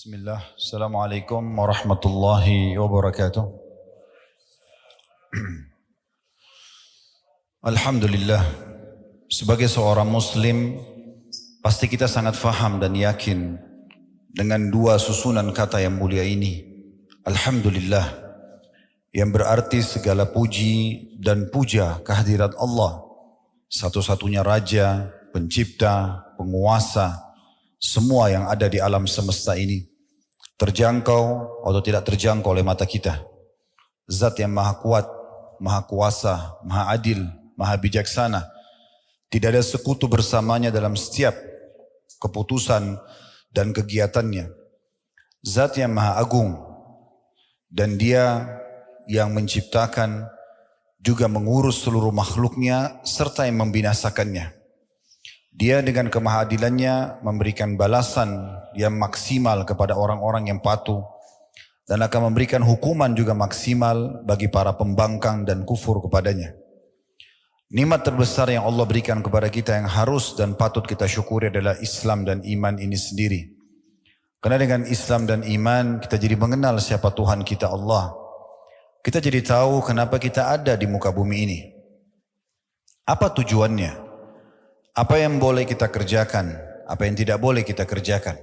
Bismillah, Assalamualaikum warahmatullahi wabarakatuh. Alhamdulillah, sebagai seorang muslim, pasti kita sangat faham dan yakin dengan dua susunan kata yang mulia ini. Alhamdulillah, yang berarti segala puji dan puja kehadirat Allah, satu-satunya Raja, Pencipta, Penguasa, semua yang ada di alam semesta ini, terjangkau atau tidak terjangkau oleh mata kita. Zat yang maha kuat, maha kuasa, maha adil, maha bijaksana. Tidak ada sekutu bersamanya dalam setiap keputusan dan kegiatannya. Zat yang maha agung, dan dia yang menciptakan juga mengurus seluruh makhluknya serta yang membinasakannya. Dia dengan kemahadilannya memberikan balasan yang maksimal kepada orang-orang yang patuh dan akan memberikan hukuman juga maksimal bagi para pembangkang dan kufur kepadanya. Nikmat terbesar yang Allah berikan kepada kita yang harus dan patut kita syukuri adalah Islam dan iman ini sendiri. Karena dengan Islam dan iman kita jadi mengenal siapa Tuhan kita Allah. Kita jadi tahu kenapa kita ada di muka bumi ini. Apa tujuannya? Apa yang boleh kita kerjakan, apa yang tidak boleh kita kerjakan.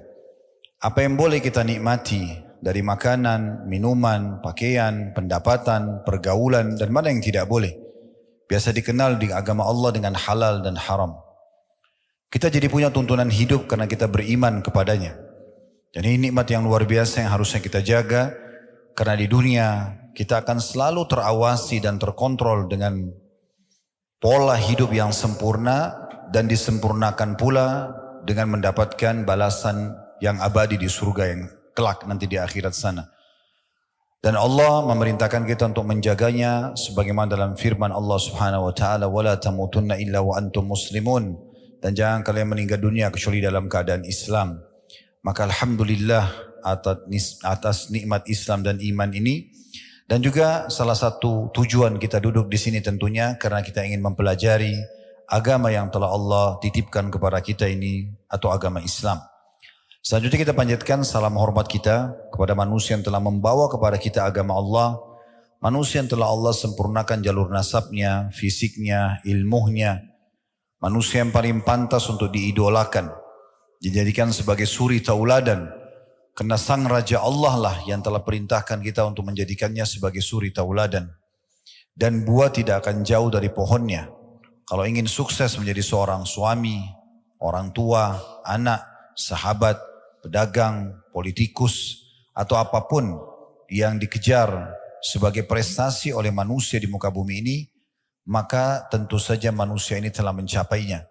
Apa yang boleh kita nikmati dari makanan, minuman, pakaian, pendapatan, pergaulan, dan mana yang tidak boleh. Biasa dikenal di agama Allah dengan halal dan haram. Kita jadi punya tuntunan hidup karena kita beriman kepadanya. Dan ini nikmat yang luar biasa yang harusnya kita jaga. Karena di dunia kita akan selalu terawasi dan terkontrol dengan pola hidup yang sempurna, dan disempurnakan pula dengan mendapatkan balasan yang abadi di surga yang kelak nanti di akhirat sana. Dan Allah memerintahkan kita untuk menjaganya sebagaimana dalam firman Allah Subhanahu wa taala, "Wala tamutunna illa wa antum muslimun." Dan jangan kalian meninggal dunia kecuali dalam keadaan Islam. Maka alhamdulillah atas nikmat Islam dan iman ini. Dan juga salah satu tujuan kita duduk di sini tentunya karena kita ingin mempelajari agama yang telah Allah titipkan kepada kita ini, atau agama Islam. Selanjutnya kita panjatkan salam hormat kita kepada manusia yang telah membawa kepada kita agama Allah, manusia yang telah Allah sempurnakan jalur nasabnya, fisiknya, ilmunya, manusia yang paling pantas untuk diidolakan, dijadikan sebagai suri tauladan, karena sang Raja Allah lah yang telah perintahkan kita untuk menjadikannya sebagai suri tauladan. Dan buah tidak akan jauh dari pohonnya. Kalau ingin sukses menjadi seorang suami, orang tua, anak, sahabat, pedagang, politikus, atau apapun yang dikejar sebagai prestasi oleh manusia di muka bumi ini, maka tentu saja manusia ini telah mencapainya.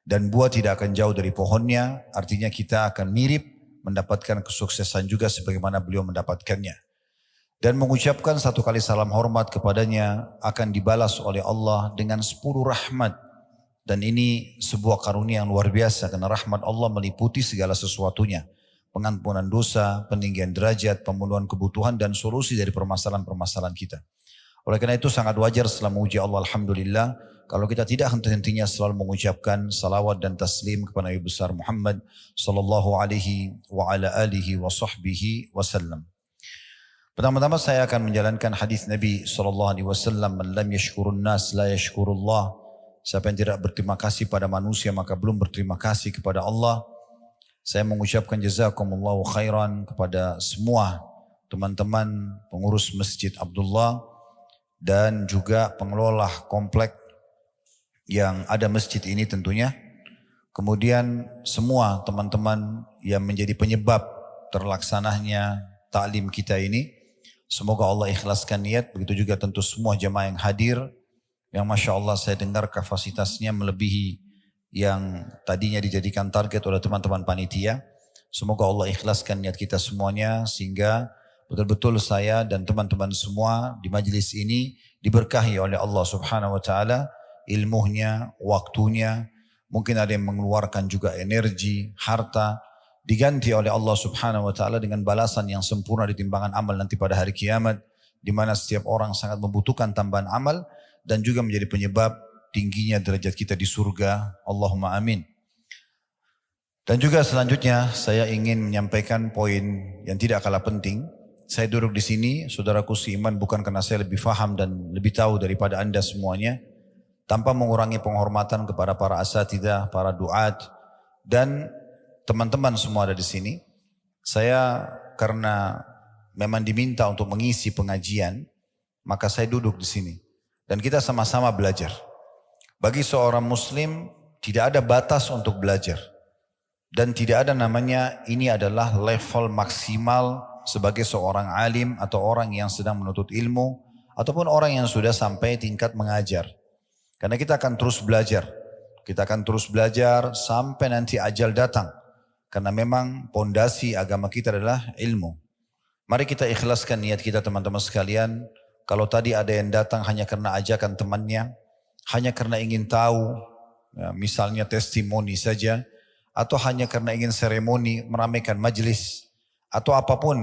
Dan buah tidak akan jauh dari pohonnya, artinya kita akan mirip mendapatkan kesuksesan juga sebagaimana beliau mendapatkannya. Dan mengucapkan satu kali salam hormat kepadanya akan dibalas oleh Allah dengan 10 rahmat. Dan ini sebuah karunia yang luar biasa karena rahmat Allah meliputi segala sesuatunya. Pengampunan dosa, peninggian derajat, pemenuhan kebutuhan dan solusi dari permasalahan-permasalahan kita. Oleh karena itu sangat wajar setelah memuji Allah alhamdulillah kalau kita tidak henti-hentinya selalu mengucapkan salawat dan taslim kepada Nabi besar Muhammad sallallahu alaihi wa ala alihi wa sahbihi wasallam. Pertama-tama saya akan menjalankan hadis Nabi SAW, "Man lam yashkurun nas la yashkurullah." Siapa yang tidak berterima kasih pada manusia maka belum berterima kasih kepada Allah. Saya mengucapkan jazakumullahu khairan kepada semua teman-teman pengurus Masjid Abdullah dan juga pengelola komplek yang ada masjid ini tentunya. Kemudian semua teman-teman yang menjadi penyebab terlaksananya taklim kita ini. Semoga Allah ikhlaskan niat, begitu juga tentu semua jemaah yang hadir, yang Masya Allah saya dengar kapasitasnya melebihi yang tadinya dijadikan target oleh teman-teman panitia. Semoga Allah ikhlaskan niat kita semuanya, sehingga betul-betul saya dan teman-teman semua di majelis ini diberkahi oleh Allah Subhanahu wa Ta'ala, ilmunya, waktunya, mungkin ada yang mengeluarkan juga energi, harta, diganti oleh Allah Subhanahu wa taala dengan balasan yang sempurna di timbangan amal nanti pada hari kiamat, di mana setiap orang sangat membutuhkan tambahan amal dan juga menjadi penyebab tingginya derajat kita di surga. Allahumma amin. Dan juga selanjutnya saya ingin menyampaikan poin yang tidak kalah penting. Saya duduk di sini, saudaraku seiman, bukan karena saya lebih faham dan lebih tahu daripada Anda semuanya, tanpa mengurangi penghormatan kepada para asatidzah, para duat, dan teman-teman semua ada di sini. Saya karena memang diminta untuk mengisi pengajian, maka saya duduk di sini. Dan kita sama-sama belajar. Bagi seorang muslim tidak ada batas untuk belajar. Dan tidak ada namanya ini adalah level maksimal sebagai seorang alim atau orang yang sedang menuntut ilmu ataupun orang yang sudah sampai tingkat mengajar. Karena kita akan terus belajar. Kita akan terus belajar sampai nanti ajal datang. Karena memang pondasi agama kita adalah ilmu. Mari kita ikhlaskan niat kita teman-teman sekalian. Kalau tadi ada yang datang hanya karena ajakan temannya, hanya karena ingin tahu, ya, misalnya testimoni saja, atau hanya karena ingin seremoni meramaikan majelis, atau apapun,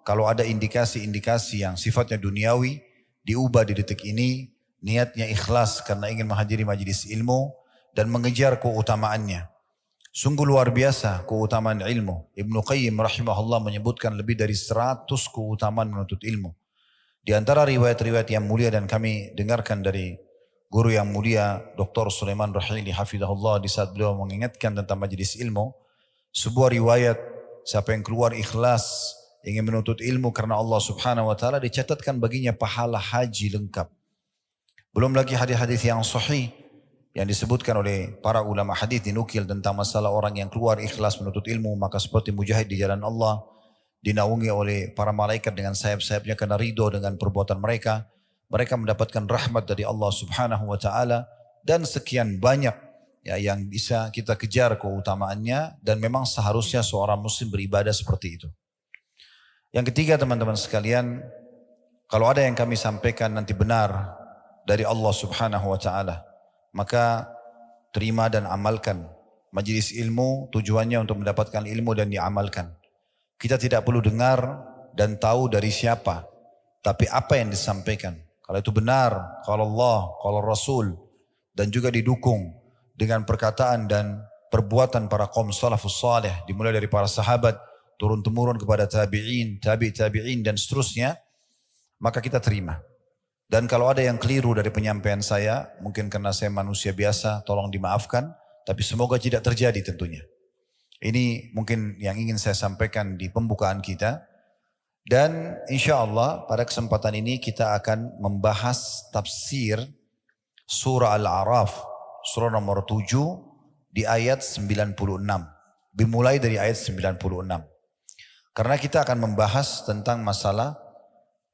kalau ada indikasi-indikasi yang sifatnya duniawi, diubah di detik ini, niatnya ikhlas karena ingin menghadiri majelis ilmu dan mengejar keutamaannya. Sungguh luar biasa keutamaan ilmu. Ibnu Qayyim rahimahullah menyebutkan lebih dari 100 keutamaan menuntut ilmu. Di antara riwayat-riwayat yang mulia dan kami dengarkan dari guru yang mulia Dr. Sulaiman Rahili hafizahullah di saat beliau mengingatkan tentang majelis ilmu, sebuah riwayat siapa yang keluar ikhlas ingin menuntut ilmu karena Allah Subhanahu wa taala dicatatkan baginya pahala haji lengkap. Belum lagi hadis-hadis yang sahih yang disebutkan oleh para ulama hadis dinukil tentang masalah orang yang keluar ikhlas menuntut ilmu maka seperti mujahid di jalan Allah, dinaungi oleh para malaikat dengan sayap-sayapnya karena ridho dengan perbuatan mereka. Mereka mendapatkan rahmat dari Allah Subhanahu wa taala dan sekian banyak ya yang bisa kita kejar keutamaannya dan memang seharusnya seorang muslim beribadah seperti itu. Yang ketiga teman-teman sekalian, kalau ada yang kami sampaikan nanti benar dari Allah Subhanahu wa taala, maka terima dan amalkan. Majelis ilmu tujuannya untuk mendapatkan ilmu dan diamalkan. Kita tidak perlu dengar dan tahu dari siapa, tapi apa yang disampaikan. Kalau itu benar, kalau Allah, kalau Rasul, dan juga didukung dengan perkataan dan perbuatan para kaum salafus salih, dimulai dari para sahabat, turun-temurun kepada tabi'in, tabi'in dan seterusnya, maka kita terima. Dan kalau ada yang keliru dari penyampaian saya, mungkin karena saya manusia biasa, tolong dimaafkan, tapi semoga tidak terjadi tentunya. Ini mungkin yang ingin saya sampaikan di pembukaan kita. Dan insya Allah pada kesempatan ini kita akan membahas tafsir surah Al-A'raf, surah nomor 7 di ayat 96. Dimulai dari ayat 96. Karena kita akan membahas tentang masalah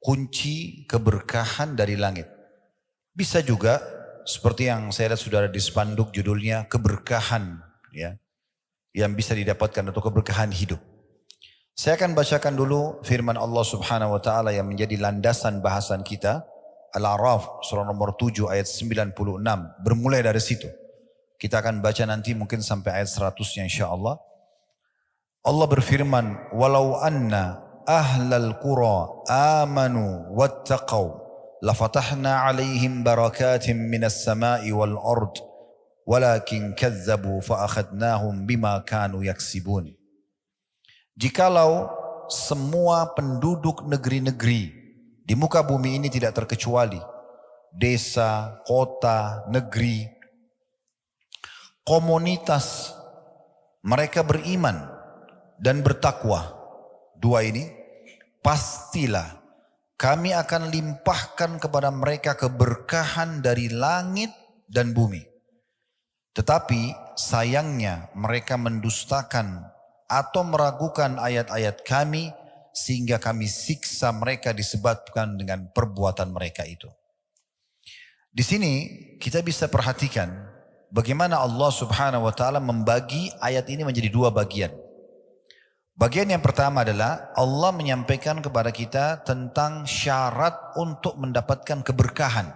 kunci keberkahan dari langit. Bisa juga seperti yang saya lihat sudah ada di spanduk judulnya keberkahan ya, yang bisa didapatkan atau keberkahan hidup. Saya akan bacakan dulu firman Allah Subhanahu wa taala yang menjadi landasan bahasan kita, Al-A'raf surah nomor 7 ayat 96. Bermulai dari situ. Kita akan baca nanti mungkin sampai ayat 100-nya insyaallah. Allah berfirman, "Walau anna ahlal qura amanu wattaqau lafatahna 'alaihim barakatin minas sama'i wal ard walakin kazzabu fa akhadnahum bima kanu yaksibun." Jikalau semua penduduk negeri-negeri di muka bumi ini tidak terkecuali desa, kota, negeri, komunitas mereka beriman dan bertakwa, dua ini pastilah kami akan limpahkan kepada mereka keberkahan dari langit dan bumi. Tetapi sayangnya mereka mendustakan atau meragukan ayat-ayat kami sehingga kami siksa mereka disebabkan dengan perbuatan mereka itu. Di sini kita bisa perhatikan bagaimana Allah Subhanahu wa taala membagi ayat ini menjadi dua bagian. Bagian yang pertama adalah Allah menyampaikan kepada kita tentang syarat untuk mendapatkan keberkahan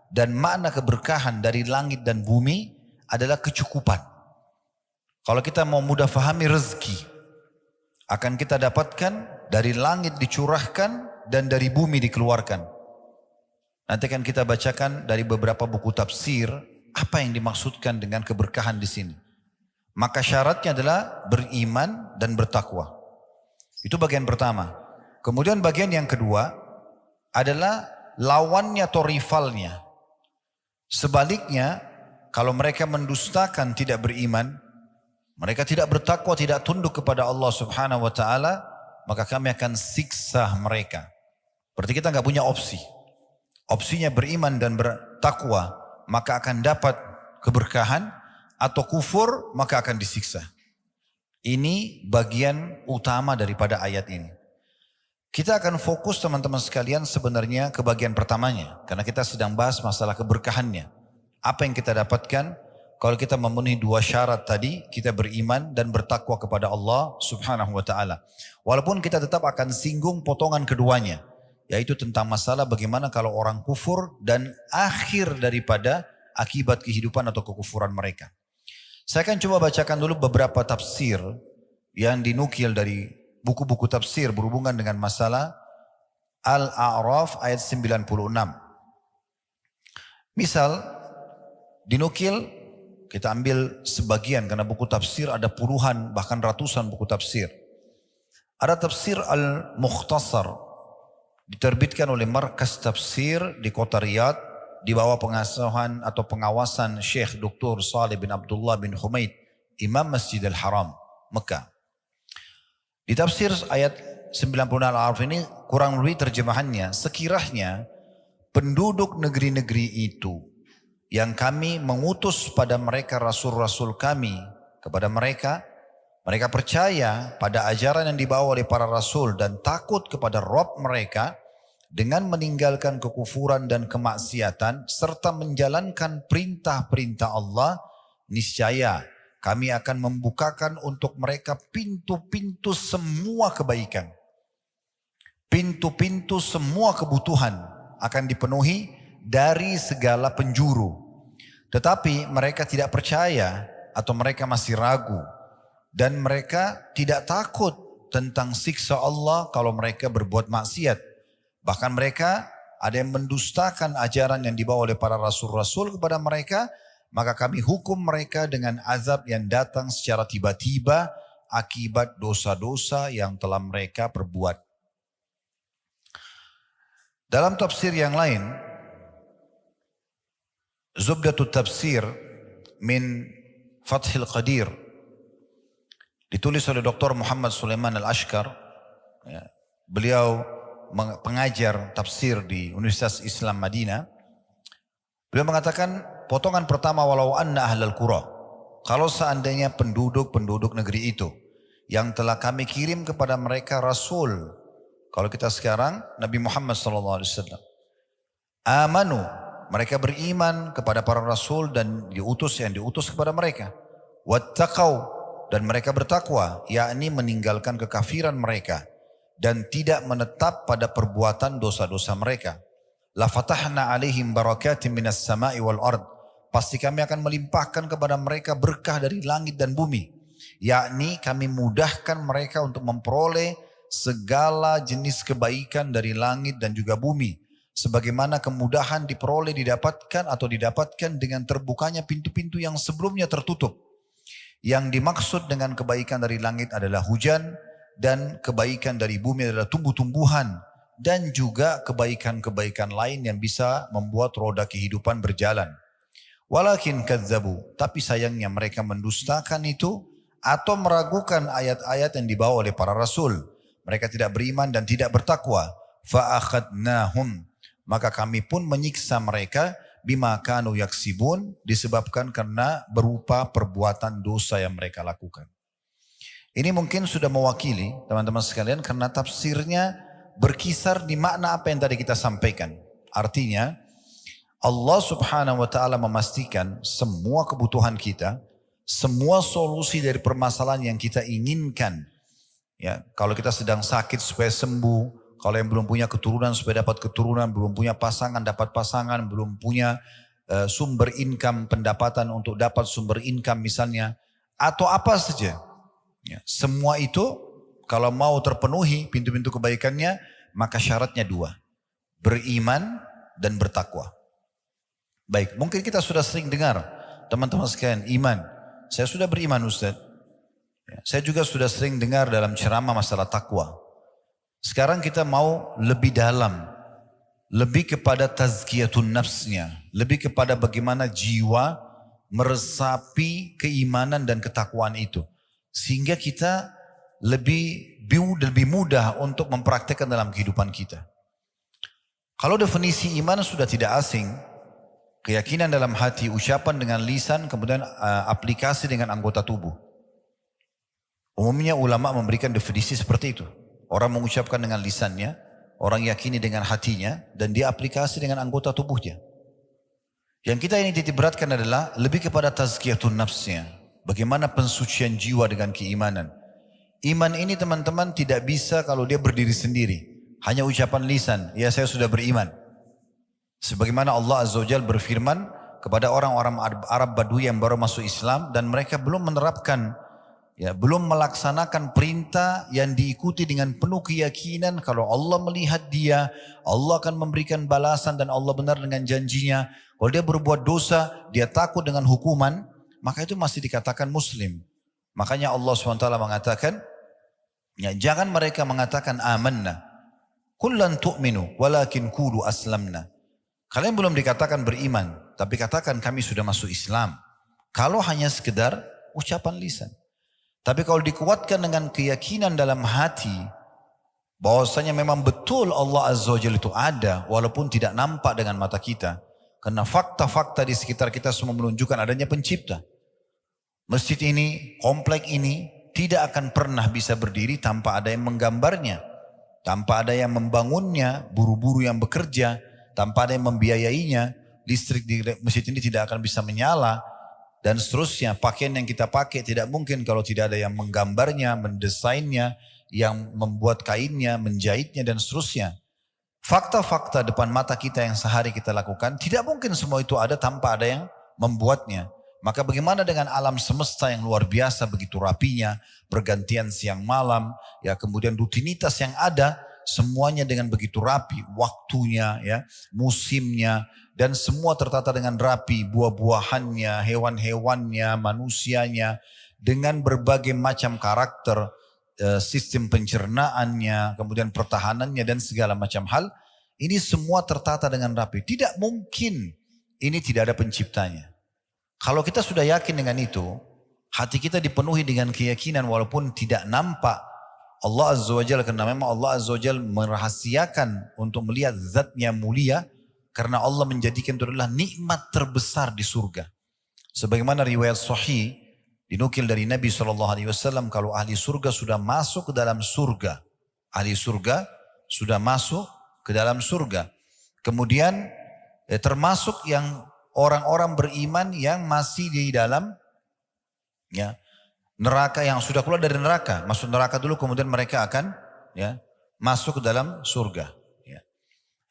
dan makna keberkahan dari langit dan bumi adalah kecukupan. Kalau kita mau mudah fahami rezeki akan kita dapatkan dari langit dicurahkan dan dari bumi dikeluarkan. Nanti akan kita bacakan dari beberapa buku tafsir apa yang dimaksudkan dengan keberkahan di sini. Maka syaratnya adalah beriman dan bertakwa. Itu bagian pertama. Kemudian bagian yang kedua adalah lawannya atau rivalnya. Sebaliknya, kalau mereka mendustakan, tidak beriman, mereka tidak bertakwa, tidak tunduk kepada Allah Subhanahu wa taala, maka kami akan siksa mereka. Berarti kita nggak punya opsi. Opsinya beriman dan bertakwa, maka akan dapat keberkahan, atau kufur, maka akan disiksa. Ini bagian utama daripada ayat ini. Kita akan fokus teman-teman sekalian sebenarnya ke bagian pertamanya. Karena kita sedang bahas masalah keberkahannya. Apa yang kita dapatkan kalau kita memenuhi dua syarat tadi, kita beriman dan bertakwa kepada Allah Subhanahu wa taala. Walaupun kita tetap akan singgung potongan keduanya, yaitu tentang masalah bagaimana kalau orang kufur dan akhir daripada akibat kehidupan atau kekufuran mereka. Saya akan coba bacakan dulu beberapa tafsir yang dinukil dari buku-buku tafsir berhubungan dengan masalah Al-A'raf ayat 96. Misal, dinukil, kita ambil sebagian karena buku tafsir ada puluhan bahkan ratusan buku tafsir. Ada tafsir Al-Mukhtasar, diterbitkan oleh Markas Tafsir di kota Riyadh, di bawah pengasuhan atau pengawasan Syekh Dr. Saleh bin Abdullah bin Humaid, Imam Masjidil Haram, Mekah. Di tafsir ayat 96 Al-A'raf ini kurang lebih terjemahannya, sekiranya penduduk negeri-negeri itu yang kami mengutus pada mereka rasul-rasul kami, kepada mereka percaya pada ajaran yang dibawa oleh para rasul dan takut kepada Rabb mereka, dengan meninggalkan kekufuran dan kemaksiatan serta menjalankan perintah-perintah Allah, niscaya kami akan membukakan untuk mereka pintu-pintu semua kebaikan. Pintu-pintu semua kebutuhan akan dipenuhi dari segala penjuru. Tetapi mereka tidak percaya atau mereka masih ragu. Dan mereka tidak takut tentang siksa Allah kalau mereka berbuat maksiat. Bahkan mereka ada yang mendustakan ajaran yang dibawa oleh para rasul-rasul kepada mereka, maka kami hukum mereka dengan azab yang datang secara tiba-tiba akibat dosa-dosa yang telah mereka perbuat. Dalam tafsir yang lain, Zubdatut Tafsir min Fathil Qadir, ditulis oleh Dr. Muhammad Sulaiman Al-Ashkar, ya, beliau pengajar tafsir di Universitas Islam Madinah. Beliau mengatakan potongan pertama, walau anna ahlal qura, kalau seandainya penduduk negeri itu yang telah kami kirim kepada mereka rasul, kalau kita sekarang Nabi Muhammad SAW, amanu, mereka beriman kepada para rasul dan yang diutus kepada mereka, wattaqau, dan mereka bertakwa, yakni meninggalkan kekafiran mereka dan tidak menetap pada perbuatan dosa-dosa mereka. La fatahna alaihim barakatim minas sama'i wal ard, pasti kami akan melimpahkan kepada mereka berkah dari langit dan bumi, yakni kami mudahkan mereka untuk memperoleh segala jenis kebaikan dari langit dan juga bumi, sebagaimana kemudahan didapatkan dengan terbukanya pintu-pintu yang sebelumnya tertutup. Yang dimaksud dengan kebaikan dari langit adalah hujan, dan kebaikan dari bumi adalah tumbuh-tumbuhan, dan juga kebaikan-kebaikan lain yang bisa membuat roda kehidupan berjalan. Walakin kadzabu, tapi sayangnya mereka mendustakan itu atau meragukan ayat-ayat yang dibawa oleh para rasul. Mereka tidak beriman dan tidak bertakwa. Fa'akhadnahum, maka kami pun menyiksa mereka bima kanu yaksibun, disebabkan karena berupa perbuatan dosa yang mereka lakukan. Ini mungkin sudah mewakili teman-teman sekalian karena tafsirnya berkisar di makna apa yang tadi kita sampaikan. Artinya Allah Subhanahu wa taala memastikan semua kebutuhan kita, semua solusi dari permasalahan yang kita inginkan. Ya, kalau kita sedang sakit supaya sembuh, kalau yang belum punya keturunan supaya dapat keturunan, belum punya pasangan dapat pasangan, belum punya sumber income, pendapatan untuk dapat sumber income misalnya, atau apa saja. Ya, semua itu kalau mau terpenuhi pintu-pintu kebaikannya, maka syaratnya dua, beriman dan bertakwa. Baik, mungkin kita sudah sering dengar teman-teman sekalian, iman. Saya sudah beriman Ustaz. Ya, saya juga sudah sering dengar dalam ceramah masalah takwa. Sekarang kita mau lebih dalam. Lebih kepada tazkiyatun nafsnya. Lebih kepada bagaimana jiwa meresapi keimanan dan ketakwaan itu. Sehingga kita lebih mudah untuk mempraktekkan dalam kehidupan kita. Kalau definisi iman sudah tidak asing, keyakinan dalam hati, ucapan dengan lisan, kemudian aplikasi dengan anggota tubuh. Umumnya ulama memberikan definisi seperti itu. Orang mengucapkan dengan lisannya, orang yakini dengan hatinya, dan dia aplikasi dengan anggota tubuhnya. Yang kita ini titik beratkan adalah lebih kepada tazkiyatun nafsnya. Bagaimana pensucian jiwa dengan keimanan. Iman ini teman-teman tidak bisa kalau dia berdiri sendiri. Hanya ucapan lisan, ya saya sudah beriman. Sebagaimana Allah Azza wa Jalla berfirman kepada orang-orang Arab Badui yang baru masuk Islam dan mereka belum menerapkan, belum melaksanakan perintah yang diikuti dengan penuh keyakinan kalau Allah melihat dia, Allah akan memberikan balasan dan Allah benar dengan janjinya. Kalau dia berbuat dosa, dia takut dengan hukuman, maka itu masih dikatakan muslim. Makanya Allah SWT mengatakan, jangan mereka mengatakan amanna, kullan tu'minu, walakin qulu aslamna. Kalian belum dikatakan beriman, tapi katakan kami sudah masuk Islam. Kalau hanya sekedar ucapan lisan. Tapi kalau dikuatkan dengan keyakinan dalam hati, bahwasanya memang betul Allah Azza wa Jalla itu ada, walaupun tidak nampak dengan mata kita. Karena fakta-fakta di sekitar kita semua menunjukkan adanya pencipta. Masjid ini, komplek ini, tidak akan pernah bisa berdiri tanpa ada yang menggambarnya. Tanpa ada yang membangunnya, buru-buru yang bekerja, tanpa ada yang membiayainya, listrik di masjid ini tidak akan bisa menyala, dan seterusnya. Pakaian yang kita pakai tidak mungkin kalau tidak ada yang menggambarnya, mendesainnya, yang membuat kainnya, menjahitnya, dan seterusnya. Fakta-fakta depan mata kita yang sehari kita lakukan, tidak mungkin semua itu ada tanpa ada yang membuatnya. Maka bagaimana dengan alam semesta yang luar biasa, begitu rapinya, pergantian siang malam, kemudian rutinitas yang ada, semuanya dengan begitu rapi, waktunya, musimnya, dan semua tertata dengan rapi, buah-buahannya, hewan-hewannya, manusianya, dengan berbagai macam karakter, sistem pencernaannya, kemudian pertahanannya, dan segala macam hal. Ini semua tertata dengan rapi. Tidak mungkin ini tidak ada penciptanya. Kalau kita sudah yakin dengan itu, hati kita dipenuhi dengan keyakinan walaupun tidak nampak Allah Azza wa Jalla, karena memang Allah Azza wa Jalla merahasiakan untuk melihat zatnya mulia, karena Allah menjadikan itu adalah nikmat terbesar di surga. Sebagaimana riwayat sahih dinukil dari Nabi SAW, kalau ahli surga sudah masuk ke dalam surga, ahli surga sudah masuk ke dalam surga, kemudian termasuk yang orang-orang beriman yang masih di dalam neraka, yang sudah keluar dari neraka, masuk neraka dulu, kemudian mereka akan masuk ke dalam surga.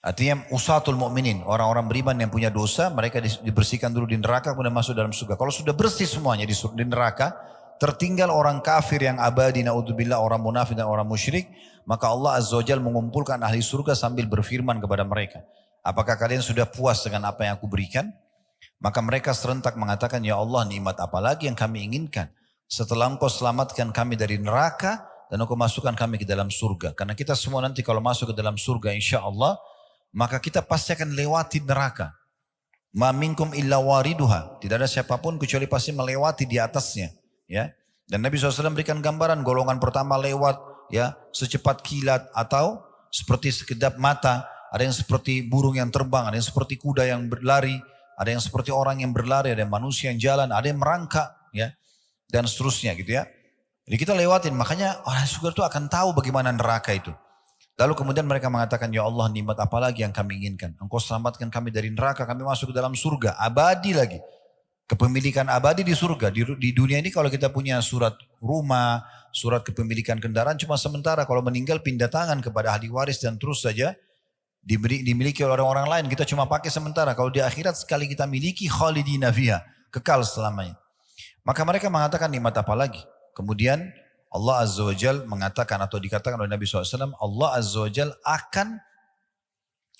Artinya usatul mu'minin, orang-orang beriman yang punya dosa, mereka dibersihkan dulu di neraka, kemudian masuk dalam surga. Kalau sudah bersih semuanya di neraka, tertinggal orang kafir yang abadi, naudzubillah, orang munafik dan orang musyrik, maka Allah Azza wa Jalla mengumpulkan ahli surga sambil berfirman kepada mereka, apakah kalian sudah puas dengan apa yang aku berikan? Maka mereka serentak mengatakan, ya Allah, nikmat apa lagi yang kami inginkan setelah engkau selamatkan kami dari neraka dan engkau masukkan kami ke dalam surga. Karena kita semua nanti kalau masuk ke dalam surga insya Allah, maka kita pasti akan lewati neraka. Ma minkum illa wariduha. Tidak ada siapapun kecuali pasti melewati di atasnya. Dan Nabi SAW berikan gambaran, golongan pertama lewat secepat kilat atau seperti sekedap mata. Ada yang seperti burung yang terbang, ada yang seperti kuda yang berlari, ada yang seperti orang yang berlari, ada yang manusia yang jalan, ada yang merangkak, dan seterusnya gitu ya. Jadi kita lewatin, makanya orang surga itu akan tahu bagaimana neraka itu. Lalu kemudian mereka mengatakan, ya Allah, nikmat apa lagi yang kami inginkan? Engkau selamatkan kami dari neraka, kami masuk ke dalam surga, abadi lagi. Kepemilikan abadi di surga. Di dunia ini kalau kita punya surat rumah, surat kepemilikan kendaraan cuma sementara, kalau meninggal pindah tangan kepada ahli waris dan terus saja dimiliki oleh orang-orang lain, kita cuma pakai sementara. Kalau di akhirat sekali kita miliki, khalidina fiha, kekal selamanya. Maka mereka mengatakan nikmat apa lagi? Kemudian Allah Azza wa Jal mengatakan atau dikatakan oleh Nabi SAW, Allah Azza wa Jal akan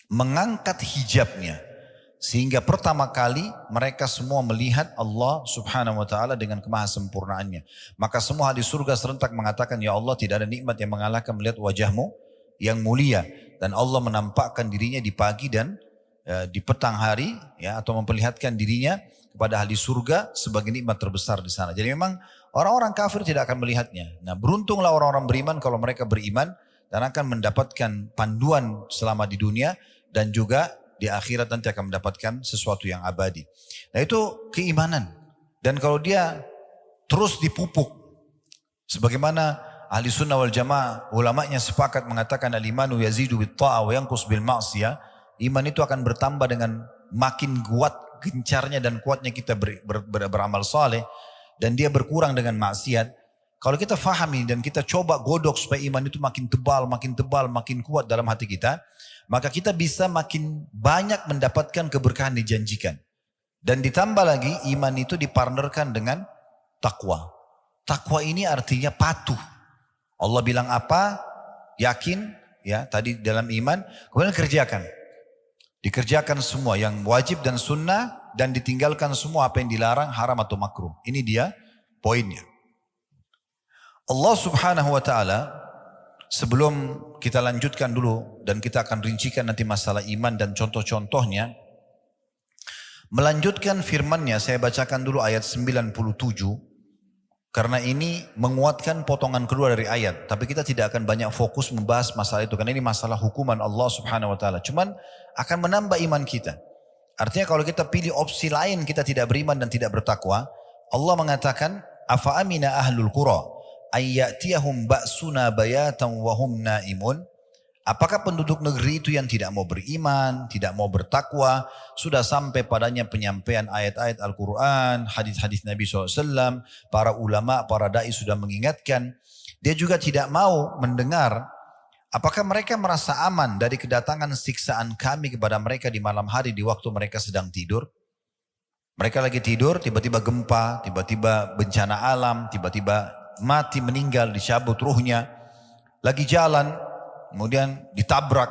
mengangkat hijabnya Sehingga pertama kali mereka semua melihat Allah subhanahu wa ta'ala dengan kemahasempurnaannya. Maka semua ahli surga serentak mengatakan, ya Allah, tidak ada nikmat yang mengalahkan melihat wajahmu yang mulia. Dan Allah menampakkan dirinya di pagi dan di petang hari, ya, atau memperlihatkan dirinya kepada ahli surga sebagai nikmat terbesar di sana. Jadi memang orang-orang kafir tidak akan melihatnya. Nah, beruntunglah orang-orang beriman kalau mereka beriman dan akan mendapatkan panduan selama di dunia dan juga di akhirat nanti akan mendapatkan sesuatu yang abadi. Nah, itu keimanan. Dan kalau dia terus dipupuk, sebagaimana ahli sunnah wal jamaah ulamanya sepakat mengatakan al-imanu yazidu bit ta'ah wa yanqus bil ma'siyah, iman itu akan bertambah dengan makin kuat gencarnya dan kuatnya kita beramal saleh, dan dia berkurang dengan maksiat. Kalau kita fahami dan kita coba godok supaya iman itu makin tebal, makin kuat dalam hati kita, maka kita bisa makin banyak mendapatkan keberkahan dijanjikan. Dan ditambah lagi iman itu dipartnerkan dengan takwa. Takwa ini artinya patuh. Allah bilang apa, yakin, ya tadi dalam iman, kemudian kerjakan. Dikerjakan semua yang wajib dan sunnah, dan ditinggalkan semua apa yang dilarang, haram atau makruh. Ini dia poinnya. Allah subhanahu wa ta'ala, sebelum kita lanjutkan dulu dan kita akan rincikan nanti masalah iman dan contoh-contohnya, melanjutkan firman-Nya, saya bacakan dulu ayat 97, karena ini menguatkan potongan kedua dari ayat. Tapi kita tidak akan banyak fokus membahas masalah itu, karena ini masalah hukuman Allah subhanahu wa ta'ala. Cuman akan menambah iman kita. Artinya kalau kita pilih opsi lain, kita tidak beriman dan tidak bertakwa, Allah mengatakan, afa amina ahlul qura ayyatiyahum ba'suna bayatan wa hum naimun. Apakah penduduk negeri itu yang tidak mau beriman, tidak mau bertakwa, sudah sampai padanya penyampaian ayat-ayat Al-Quran, hadis-hadis Nabi SAW, para ulama, para da'i sudah mengingatkan, dia juga tidak mau mendengar. Apakah mereka merasa aman dari kedatangan siksaan kami kepada mereka di malam hari di waktu mereka sedang tidur? Mereka lagi tidur, tiba-tiba gempa, tiba-tiba bencana alam, tiba-tiba mati, meninggal, dicabut ruhnya. Lagi jalan, kemudian ditabrak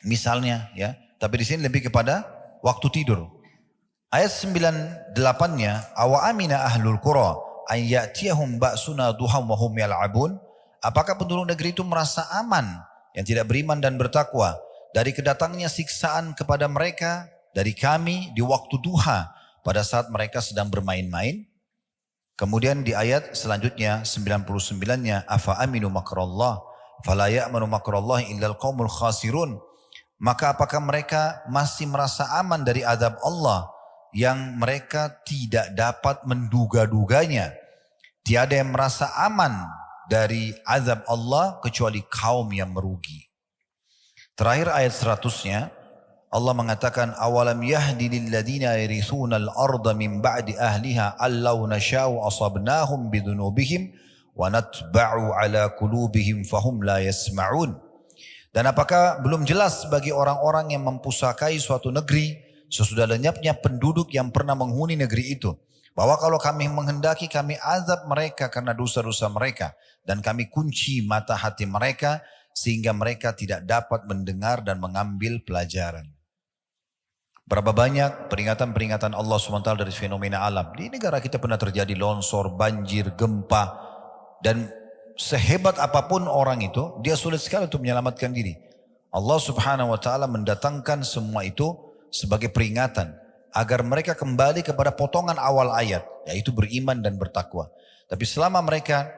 misalnya, ya. Tapi di sini lebih kepada waktu tidur. Ayat 98-nya, awa amina ahlul qura ayyatiyahum ba'suna duham wa hum yal'abun. Apakah penduduk negeri itu merasa aman yang tidak beriman dan bertakwa dari kedatangnya siksaan kepada mereka dari kami di waktu duha pada saat mereka sedang bermain-main? Kemudian di ayat selanjutnya 99-nya, afa aminu makrallah fala ya'manu makrallah illal qaumul khasirun. Maka apakah mereka masih merasa aman dari azab Allah yang mereka tidak dapat menduga-duganya? Tiada yang merasa aman dari azab Allah kecuali kaum yang merugi. Terakhir ayat 100-nya, Allah mengatakan, awalam yahdi lilladina yarithuna al-arda min ba'di ahliha allau nasha'u asabnahum bidhunubihim wa natba'u ala qulubihim fahum la yasma'un. Dan apakah belum jelas bagi orang-orang yang mempusakai suatu negeri sesudah lenyapnya penduduk yang pernah menghuni negeri itu, bahwa kalau kami menghendaki kami azab mereka karena dosa-dosa mereka, dan kami kunci mata hati mereka sehingga mereka tidak dapat mendengar dan mengambil pelajaran. Berapa banyak peringatan-peringatan Allah SWT dari fenomena alam. Di negara kita pernah terjadi longsor, banjir, gempa. Dan sehebat apapun orang itu, dia sulit sekali untuk menyelamatkan diri. Allah Subhanahu Wa Taala mendatangkan semua itu sebagai peringatan agar mereka kembali kepada potongan awal ayat, yaitu beriman dan bertakwa. Tapi selama mereka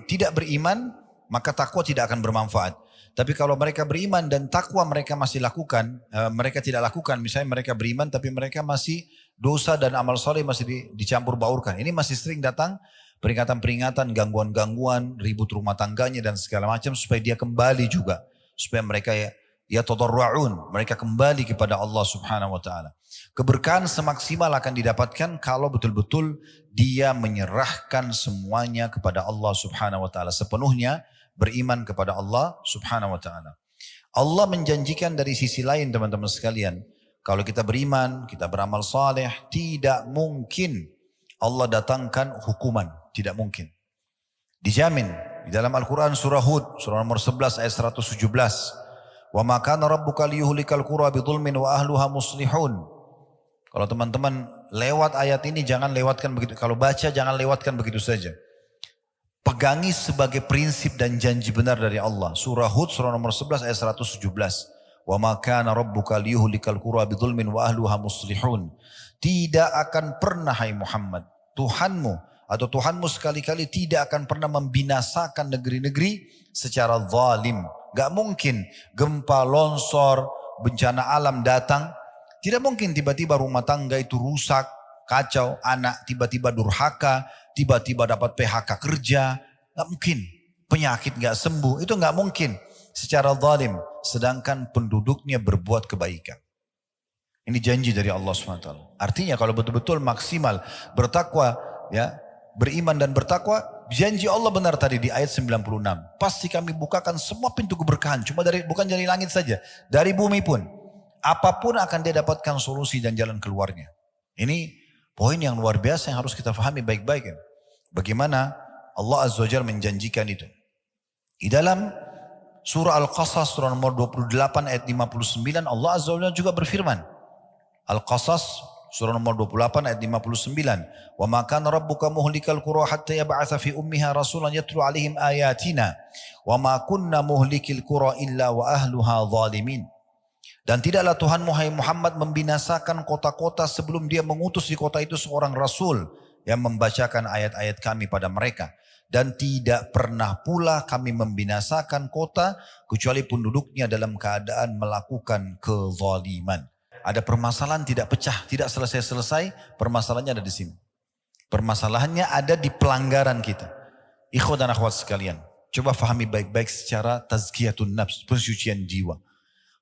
tidak beriman, maka takwa tidak akan bermanfaat. Tapi kalau mereka beriman dan takwa mereka masih lakukan, mereka tidak lakukan, misalnya mereka beriman tapi mereka masih dosa dan amal soleh masih dicampur baurkan. Ini masih sering datang peringatan-peringatan, gangguan-gangguan, ribut rumah tangganya dan segala macam supaya dia kembali juga. Supaya mereka tadarru'un, mereka kembali kepada Allah Subhanahu Wa Taala. Keberkahan semaksimal akan didapatkan kalau betul-betul dia menyerahkan semuanya kepada Allah Subhanahu Wa Taala sepenuhnya, beriman kepada Allah Subhanahu Wa Taala. Allah menjanjikan dari sisi lain, teman-teman sekalian, kalau kita beriman, kita beramal saleh, tidak mungkin Allah datangkan hukuman, tidak mungkin. Dijamin di dalam Al-Quran surah Hud, surah nomor 11 ayat 117. Wa ma kana rabbuka liyuhlikal qura bidzulmin wa ahluha muslihun. Kalau teman-teman lewat ayat ini jangan lewatkan begitu. Kalau baca jangan lewatkan begitu saja. Pegangi sebagai prinsip dan janji benar dari Allah. Surah Hud surah nomor 11 ayat 117. Wa ma kana rabbuka liyuhlikal qura bidzulmin wa ahluha muslihun. Tidak akan pernah hai Muhammad, Tuhanmu atau Tuhanmu sekali-kali tidak akan pernah membinasakan negeri-negeri secara zalim. Gak mungkin gempa, longsor, bencana alam datang. Tidak mungkin tiba-tiba rumah tangga itu rusak, kacau, anak tiba-tiba durhaka, tiba-tiba dapat PHK kerja. Gak mungkin. Penyakit gak sembuh, itu gak mungkin secara zalim. Sedangkan penduduknya berbuat kebaikan. Ini janji dari Allah SWT. Artinya kalau betul-betul maksimal bertakwa, ya, beriman dan bertakwa, janji Allah benar tadi di ayat 96. Pasti kami bukakan semua pintu keberkahan. Bukan dari langit saja. Dari bumi pun. Apapun akan dia dapatkan solusi dan jalan keluarnya. Ini poin yang luar biasa yang harus kita fahami baik-baik. Bagaimana Allah Azza wa Jalla menjanjikan itu. Di dalam surah Al-Qasas surah nomor 28 ayat 59 Allah Azza wa Jalla juga berfirman. Al-Qasas surah nomor 28 ayat 59. Wa ma kana rabbuka muhlikal qura hatta yab'atsa fi ummiha rasulan yatlu 'alaihim ayatina wa ma kunna muhlikil qura illa wa ahluha zalimin. Dan tidaklah Tuhan Muhammad membinasakan kota-kota sebelum dia mengutus di kota itu seorang rasul yang membacakan ayat-ayat kami pada mereka. Dan tidak pernah pula kami membinasakan kota kecuali penduduknya dalam keadaan melakukan kezaliman. Ada permasalahan tidak pecah, tidak selesai-selesai, permasalahannya ada di sini. Permasalahannya ada di pelanggaran kita. Ikhwan dan akhwat sekalian, coba fahami baik-baik secara tazkiyatun nafs, pensucian jiwa.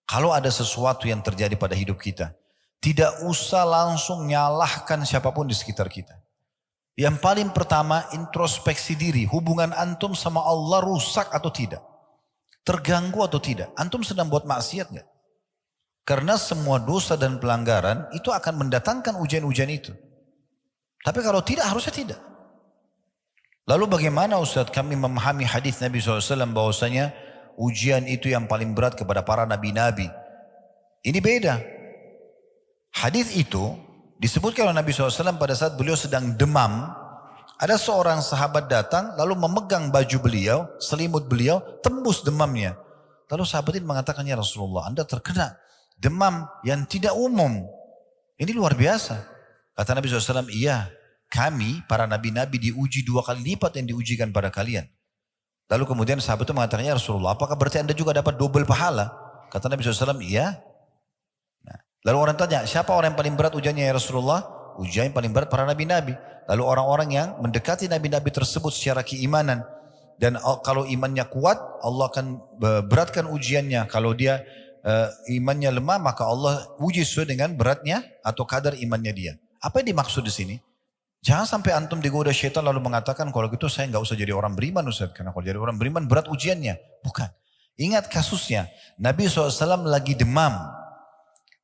Kalau ada sesuatu yang terjadi pada hidup kita, tidak usah langsung nyalahkan siapapun di sekitar kita. Yang paling pertama, introspeksi diri. Hubungan antum sama Allah rusak atau tidak? Terganggu atau tidak? Antum sedang buat maksiat gak? Karena semua dosa dan pelanggaran itu akan mendatangkan ujian-ujian itu. Tapi kalau tidak, harusnya tidak. Lalu bagaimana Ustaz kami memahami hadis Nabi SAW bahwasanya ujian itu yang paling berat kepada para nabi-nabi? Ini beda. Hadis itu disebutkan oleh Nabi SAW pada saat beliau sedang demam. Ada seorang sahabat datang lalu memegang baju beliau, selimut beliau, tembus demamnya. Lalu sahabat ini mengatakan, ya Rasulullah, Anda terkena demam yang tidak umum. Ini luar biasa. Kata Nabi SAW, iya, kami para nabi-nabi diuji 2 kali lipat yang diujikan pada kalian. Lalu kemudian sahabat itu mengatakan, ya Rasulullah, apakah berarti Anda juga dapat double pahala? Kata Nabi SAW, iya. Nah, lalu orang tanya, siapa orang yang paling berat ujiannya ya Rasulullah? Ujian yang paling berat para nabi-nabi. Lalu orang-orang yang mendekati nabi-nabi tersebut secara keimanan. Dan kalau imannya kuat, Allah akan beratkan ujiannya. Kalau dia imannya lemah, maka Allah uji sesuai dengan beratnya atau kadar imannya dia. Apa yang dimaksud di sini? Jangan sampai antum digoda syaitan lalu mengatakan, kalau gitu saya nggak usah jadi orang beriman Ustaz. Karena kalau jadi orang beriman berat ujiannya. Bukan. Ingat kasusnya. Nabi SAW lagi demam.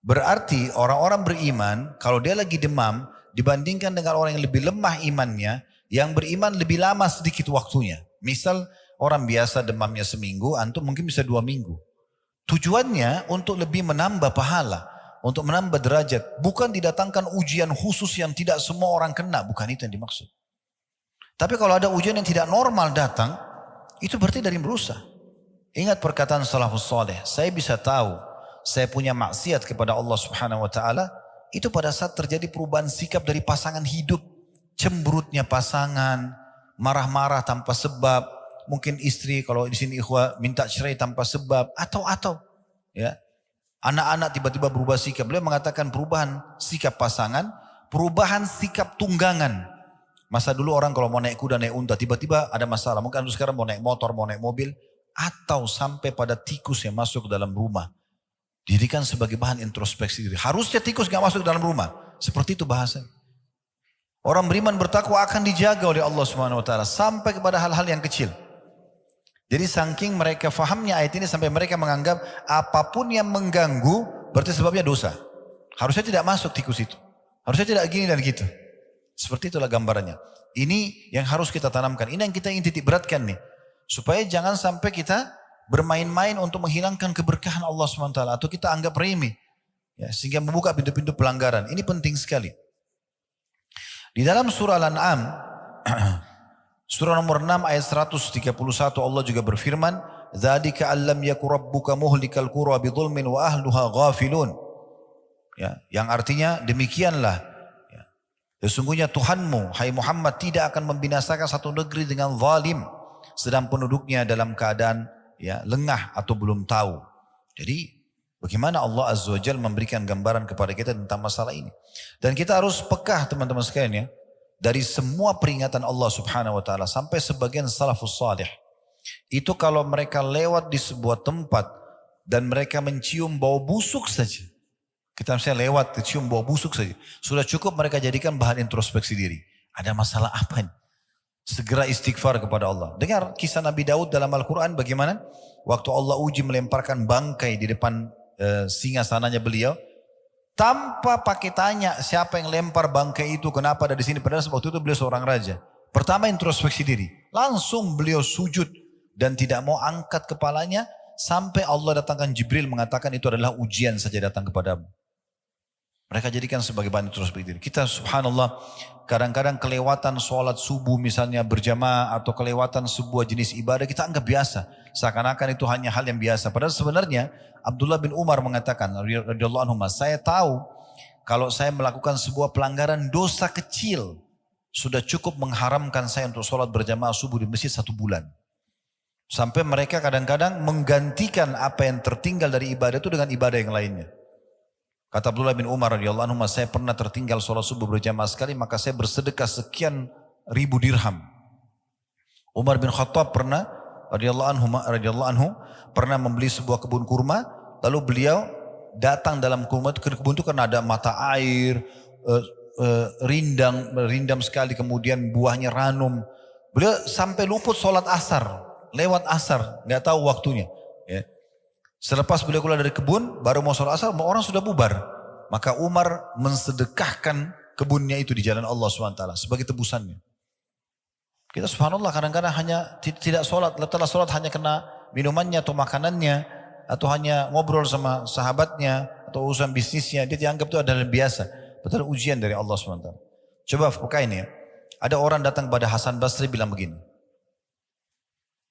Berarti orang-orang beriman, kalau dia lagi demam, dibandingkan dengan orang yang lebih lemah imannya, yang beriman lebih lama sedikit waktunya. Misal orang biasa demamnya seminggu, antum mungkin bisa 2 minggu. Tujuannya untuk lebih menambah pahala, untuk menambah derajat. Bukan didatangkan ujian khusus yang tidak semua orang kena, bukan itu yang dimaksud. Tapi kalau ada ujian yang tidak normal datang, itu berarti dari berusaha. Ingat perkataan salafus saleh, saya bisa tahu saya punya maksiat kepada Allah Subhanahu wa taala itu pada saat terjadi perubahan sikap dari pasangan hidup, cemberutnya pasangan, marah-marah tanpa sebab, mungkin istri kalau di sini ikhwah minta cerai tanpa sebab, atau ya. Anak-anak tiba-tiba berubah sikap. Beliau mengatakan perubahan sikap pasangan, perubahan sikap tunggangan. Masa dulu orang kalau mau naik kuda, naik unta, tiba-tiba ada masalah. Mungkin sekarang mau naik motor, mau naik mobil, atau sampai pada tikus yang masuk ke dalam rumah. Dijadikan sebagai bahan introspeksi diri. Harusnya tikus gak masuk ke dalam rumah. Seperti itu bahasa. Orang beriman bertakwa akan dijaga oleh Allah Subhanahu wa taala sampai kepada hal-hal yang kecil. Jadi saking mereka fahamnya ayat ini sampai mereka menganggap apapun yang mengganggu berarti sebabnya dosa. Harusnya tidak masuk tikus itu. Harusnya tidak gini dan gitu. Seperti itulah gambarannya. Ini yang harus kita tanamkan. Ini yang kita ingin titik beratkan nih. Supaya jangan sampai kita bermain-main untuk menghilangkan keberkahan Allah SWT atau kita anggap remeh, ya, sehingga membuka pintu-pintu pelanggaran. Ini penting sekali. Di dalam surah Al-An'am surah nomor 6 ayat 131 Allah juga berfirman, "Dzalika allam yaku rabbuka muhlikal qura bidzulmin wa ahluha ghafilun." Ya, yang artinya demikianlah, ya, sesungguhnya Tuhanmu hai Muhammad tidak akan membinasakan satu negeri dengan zalim sedang penduduknya dalam keadaan, ya, lengah atau belum tahu. Jadi bagaimana Allah Azza wa Jalla memberikan gambaran kepada kita tentang masalah ini. Dan kita harus pekah teman-teman sekalian, ya, dari semua peringatan Allah Subhanahu wa taala. Sampai sebagian salafus salih itu kalau mereka lewat di sebuah tempat dan mereka mencium bau busuk saja. Kita misalnya lewat cium bau busuk saja, sudah cukup mereka jadikan bahan introspeksi diri. Ada masalah apa ini? Segera istighfar kepada Allah. Dengar kisah Nabi Daud dalam Al-Quran bagaimana? Waktu Allah uji melemparkan bangkai di depan singgasananya beliau. Tanpa pakai tanya siapa yang lempar bangkai itu, kenapa ada di sini. Padahal waktu itu beliau seorang raja. Pertama introspeksi diri. Langsung beliau sujud dan tidak mau angkat kepalanya. Sampai Allah datangkan Jibril mengatakan itu adalah ujian saja datang kepadamu. Mereka jadikan sebagai bahan introspeksi diri. Kita subhanallah kadang-kadang kelewatan sholat subuh misalnya berjamaah atau kelewatan sebuah jenis ibadah kita anggap biasa. Seakan-akan itu hanya hal yang biasa. Padahal sebenarnya Abdullah bin Umar mengatakan radhiyallahu anhu, saya tahu kalau saya melakukan sebuah pelanggaran dosa kecil sudah cukup mengharamkan saya untuk sholat berjamaah subuh di masjid 1 bulan. Sampai mereka kadang-kadang menggantikan apa yang tertinggal dari ibadah itu dengan ibadah yang lainnya. Kata Abdullah bin Umar radhiyallahu anhu, saya pernah tertinggal sholat subuh berjamaah sekali, maka saya bersedekah sekian ribu dirham. Umar bin Khattab pernah radhiyallahu anhu pernah membeli sebuah kebun kurma, lalu beliau datang dalam kebun itu karena ada mata air, rindam sekali, kemudian buahnya ranum. Beliau sampai luput sholat asar, lewat asar, nggak tahu waktunya. Ya. Selepas beliau keluar dari kebun, baru mau sholat asar, orang sudah bubar. Maka Umar mensedekahkan kebunnya itu di jalan Allah SWT sebagai tebusannya. Kita subhanallah kadang-kadang hanya tidak sholat, setelah sholat hanya kena minumannya atau makanannya, atau hanya ngobrol sama sahabatnya, atau urusan bisnisnya, dia dianggap itu adalah biasa. Betul ujian dari Allah SWT. Coba buka ini ya. Ada orang datang kepada Hasan Basri bilang begini.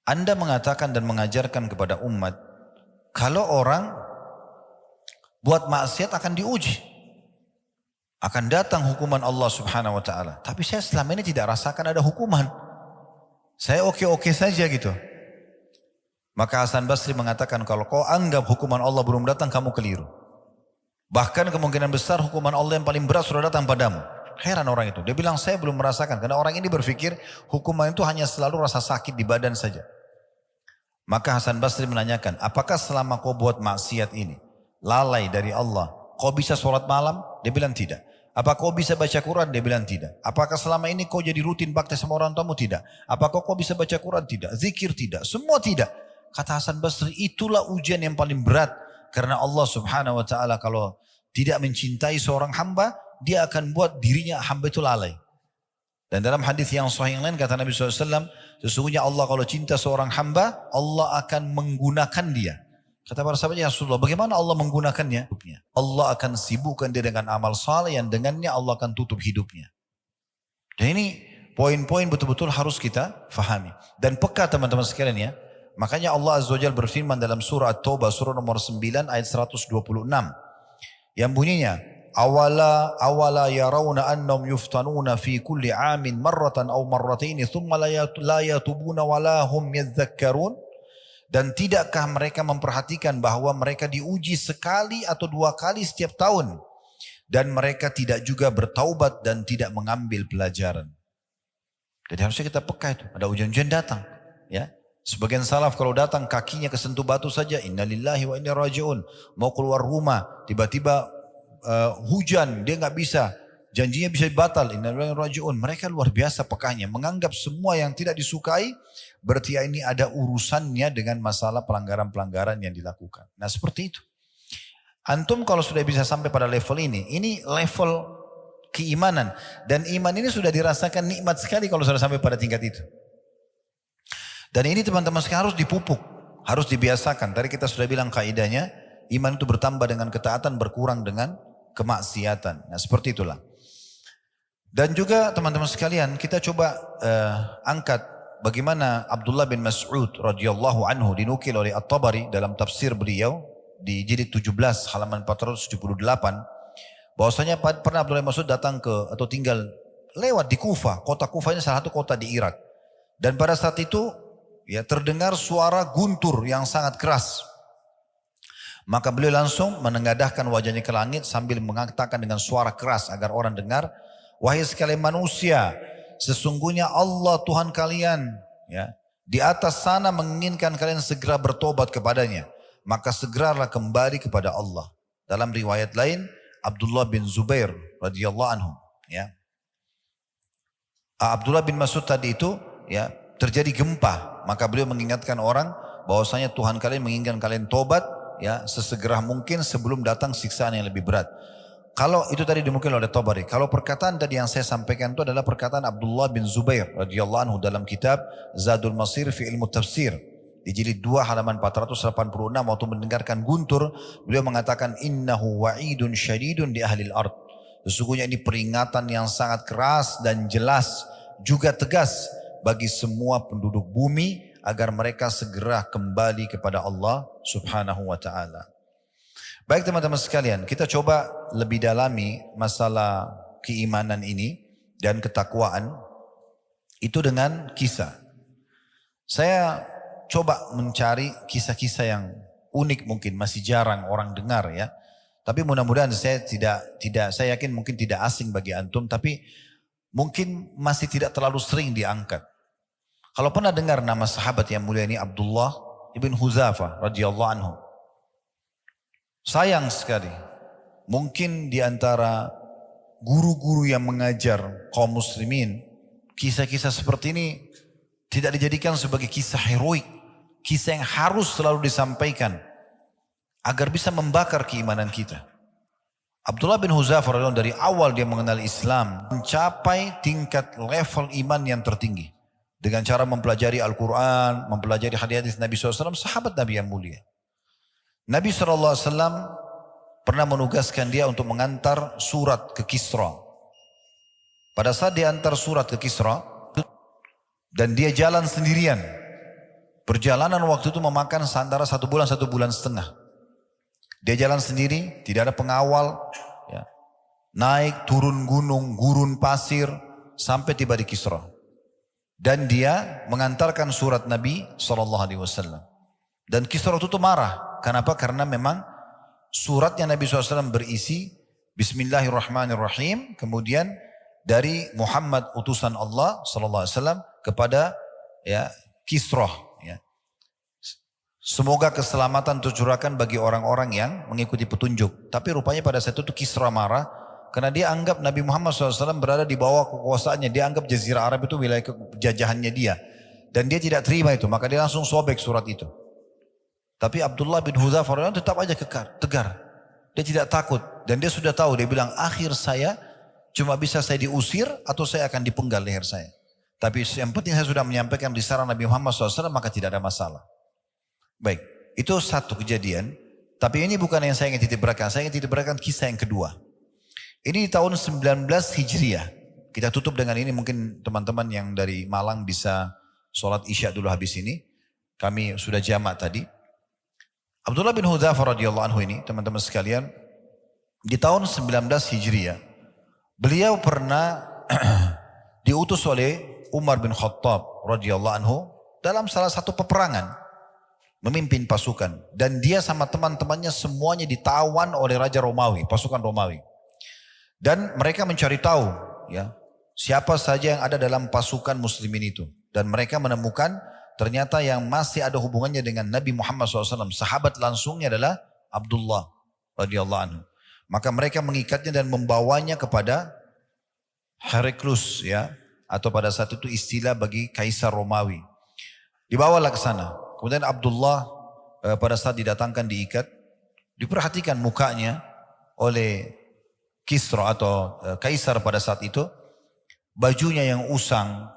Anda mengatakan dan mengajarkan kepada umat, kalau orang buat maksiat akan diuji. Akan datang hukuman Allah Subhanahu wa taala. Tapi saya selama ini tidak rasakan ada hukuman. Saya oke-oke saja gitu. Maka Hasan Basri mengatakan, kalau kau anggap hukuman Allah belum datang, kamu keliru. Bahkan kemungkinan besar hukuman Allah yang paling berat sudah datang padamu. Heran orang itu. Dia bilang saya belum merasakan. Karena orang ini berpikir hukuman itu hanya selalu rasa sakit di badan saja. Maka Hasan Basri menanyakan, apakah selama kau buat maksiat ini, lalai dari Allah, kau bisa sholat malam? Dia bilang tidak. Apa kau bisa baca Quran? Dia bilang tidak. Apakah selama ini kau jadi rutin bakti sama orang tuamu? Tidak. Apakah kau bisa baca Quran? Tidak. Zikir? Tidak. Semua tidak. Kata Hasan Basri, itulah ujian yang paling berat. Karena Allah Subhanahu wa ta'ala kalau tidak mencintai seorang hamba, dia akan buat dirinya hamba itu lalai. Dan dalam hadis yang sahih yang lain kata Nabi SAW, sesungguhnya Allah kalau cinta seorang hamba, Allah akan menggunakan dia. Kata para sahabat, ya Rasulullah, bagaimana Allah menggunakannya? Allah akan sibukkan dia dengan amal saleh yang dengannya Allah akan tutup hidupnya. Dan ini poin-poin betul-betul harus kita fahami. Dan peka teman-teman sekalian ya. Makanya Allah Azza wa Jalla berfirman dalam surah At-Taubah, surah nomor 9 ayat 126. Yang bunyinya, awala yarawna annahum yuftanuna fi kulli amin marratan aw marrataini thumma la yatubuna wa la hum yadhakkarun. Dan tidakkah mereka memperhatikan bahwa mereka diuji sekali atau 2 kali setiap tahun, dan mereka tidak juga bertaubat dan tidak mengambil pelajaran. Jadi harusnya kita peka itu, ada ujian-ujian datang, ya. Sebagian salaf kalau datang kakinya kesentuh batu saja, innalillahi wa inna raji'un. Mau keluar rumah, tiba-tiba hujan, dia nggak bisa, janjinya bisa batal, innalillahi wa inna raji'un. Mereka luar biasa pekahnya, menganggap semua yang tidak disukai berarti ini ada urusannya dengan masalah pelanggaran-pelanggaran yang dilakukan. Nah seperti itu. Antum kalau sudah bisa sampai pada level ini level keimanan. Dan iman ini sudah dirasakan nikmat sekali kalau sudah sampai pada tingkat itu. Dan ini teman-teman sekarang harus dipupuk. Harus dibiasakan. Tadi kita sudah bilang kaidahnya, iman itu bertambah dengan ketaatan, berkurang dengan kemaksiatan. Nah seperti itulah. Dan juga teman-teman sekalian, kita coba angkat bagaimana Abdullah bin Mas'ud radhiyallahu anhu dinukil oleh At-Tabari dalam tafsir beliau di jilid 17 halaman 478 bahwasanya pernah Abdullah bin Mas'ud datang ke atau tinggal lewat di Kufah. Kota Kufah ini salah satu kota di Irak. Dan pada saat itu ya terdengar suara guntur yang sangat keras. Maka beliau langsung menengadahkan wajahnya ke langit sambil mengatakan dengan suara keras agar orang dengar, wahai sekalian manusia, sesungguhnya Allah Tuhan kalian ya di atas sana menginginkan kalian segera bertobat kepadanya, maka segeralah kembali kepada Allah. Dalam riwayat lain Abdullah bin Zubair radhiyallahu anhu ya. Abdullah bin Mas'ud tadi itu ya terjadi gempa, maka beliau mengingatkan orang bahwasanya Tuhan kalian menginginkan kalian tobat ya sesegera mungkin sebelum datang siksaan yang lebih berat. Kalau itu tadi dimukil oleh Tabari. Kalau perkataan tadi yang saya sampaikan itu adalah perkataan Abdullah bin Zubair radhiyallahu anhu dalam kitab Zadul Masir fi Ilmu Tafsir di jilid 2 halaman 486 waktu mendengarkan guntur beliau mengatakan innahu wa'idun syadidun di ahlil ard. Sesungguhnya ini peringatan yang sangat keras dan jelas juga tegas bagi semua penduduk bumi agar mereka segera kembali kepada Allah Subhanahu wa taala. Baik teman-teman sekalian, kita coba lebih dalami masalah keimanan ini dan ketakwaan itu dengan kisah. Saya coba mencari kisah-kisah yang unik mungkin masih jarang orang dengar ya. Tapi mudah-mudahan saya saya yakin mungkin tidak asing bagi antum, tapi mungkin masih tidak terlalu sering diangkat. Kalau pernah dengar nama sahabat yang mulia ini Abdullah ibn Hudzafah radhiyallahu anhu. Sayang sekali, mungkin di antara guru-guru yang mengajar kaum muslimin, kisah-kisah seperti ini tidak dijadikan sebagai kisah heroik, kisah yang harus selalu disampaikan agar bisa membakar keimanan kita. Abdullah bin Hudzafah radhiyallahu anhu dari awal dia mengenal Islam, mencapai tingkat level iman yang tertinggi. Dengan cara mempelajari Al-Quran, mempelajari hadis-hadis Nabi SAW, sahabat Nabi yang mulia. Nabi SAW pernah menugaskan dia untuk mengantar surat ke Kisra. Pada saat dia antar surat ke Kisra, dan dia jalan sendirian. Perjalanan waktu itu memakan antara 1 bulan setengah. Dia jalan sendiri, tidak ada pengawal. Ya. Naik, turun gunung, gurun pasir, sampai tiba di Kisra. Dan dia mengantarkan surat Nabi SAW. Dan Kisra itu marah. Kenapa? Karena memang suratnya Nabi SAW berisi Bismillahirrahmanirrahim. Kemudian dari Muhammad utusan Allah SAW kepada ya, Kisra. Ya. Semoga keselamatan tercurahkan bagi orang-orang yang mengikuti petunjuk. Tapi rupanya pada saat itu Kisra marah. Karena dia anggap Nabi Muhammad SAW berada di bawah kekuasaannya. Dia anggap Jazirah Arab itu wilayah jajahannya dia. Dan dia tidak terima itu. Maka dia langsung sobek surat itu. Tapi Abdullah bin Hudzafah tetap aja tegar. Dia tidak takut. Dan dia sudah tahu. Dia bilang akhir saya cuma bisa saya diusir atau saya akan dipenggal leher saya. Tapi yang penting saya sudah menyampaikan risalah Nabi Muhammad SAW maka tidak ada masalah. Baik. Itu satu kejadian. Tapi ini bukan yang saya ingin titip beratkan. Saya ingin titip beratkan kisah yang kedua. Ini di tahun 19 Hijriah. Kita tutup dengan ini, mungkin teman-teman yang dari Malang bisa sholat isya dulu habis ini. Kami sudah jamak tadi. Abdullah bin Hudzafah radhiyallahu anhu ini, teman-teman sekalian, di tahun 19 Hijriah, beliau pernah diutus oleh Umar bin Khattab radhiyallahu anhu dalam salah satu peperangan, memimpin pasukan. Dan dia sama teman-temannya semuanya ditawan oleh Raja Romawi, pasukan Romawi. Dan mereka mencari tahu ya siapa saja yang ada dalam pasukan muslimin itu. Dan mereka menemukan ternyata yang masih ada hubungannya dengan Nabi Muhammad SAW. Sahabat langsungnya adalah Abdullah radhiyallahu anhu. Maka mereka mengikatnya dan membawanya kepada Heraklius ya. Atau pada saat itu istilah bagi Kaisar Romawi. Dibawalah ke sana. Kemudian Abdullah pada saat didatangkan diikat. Diperhatikan mukanya oleh Kisra atau Kaisar pada saat itu, bajunya yang usang,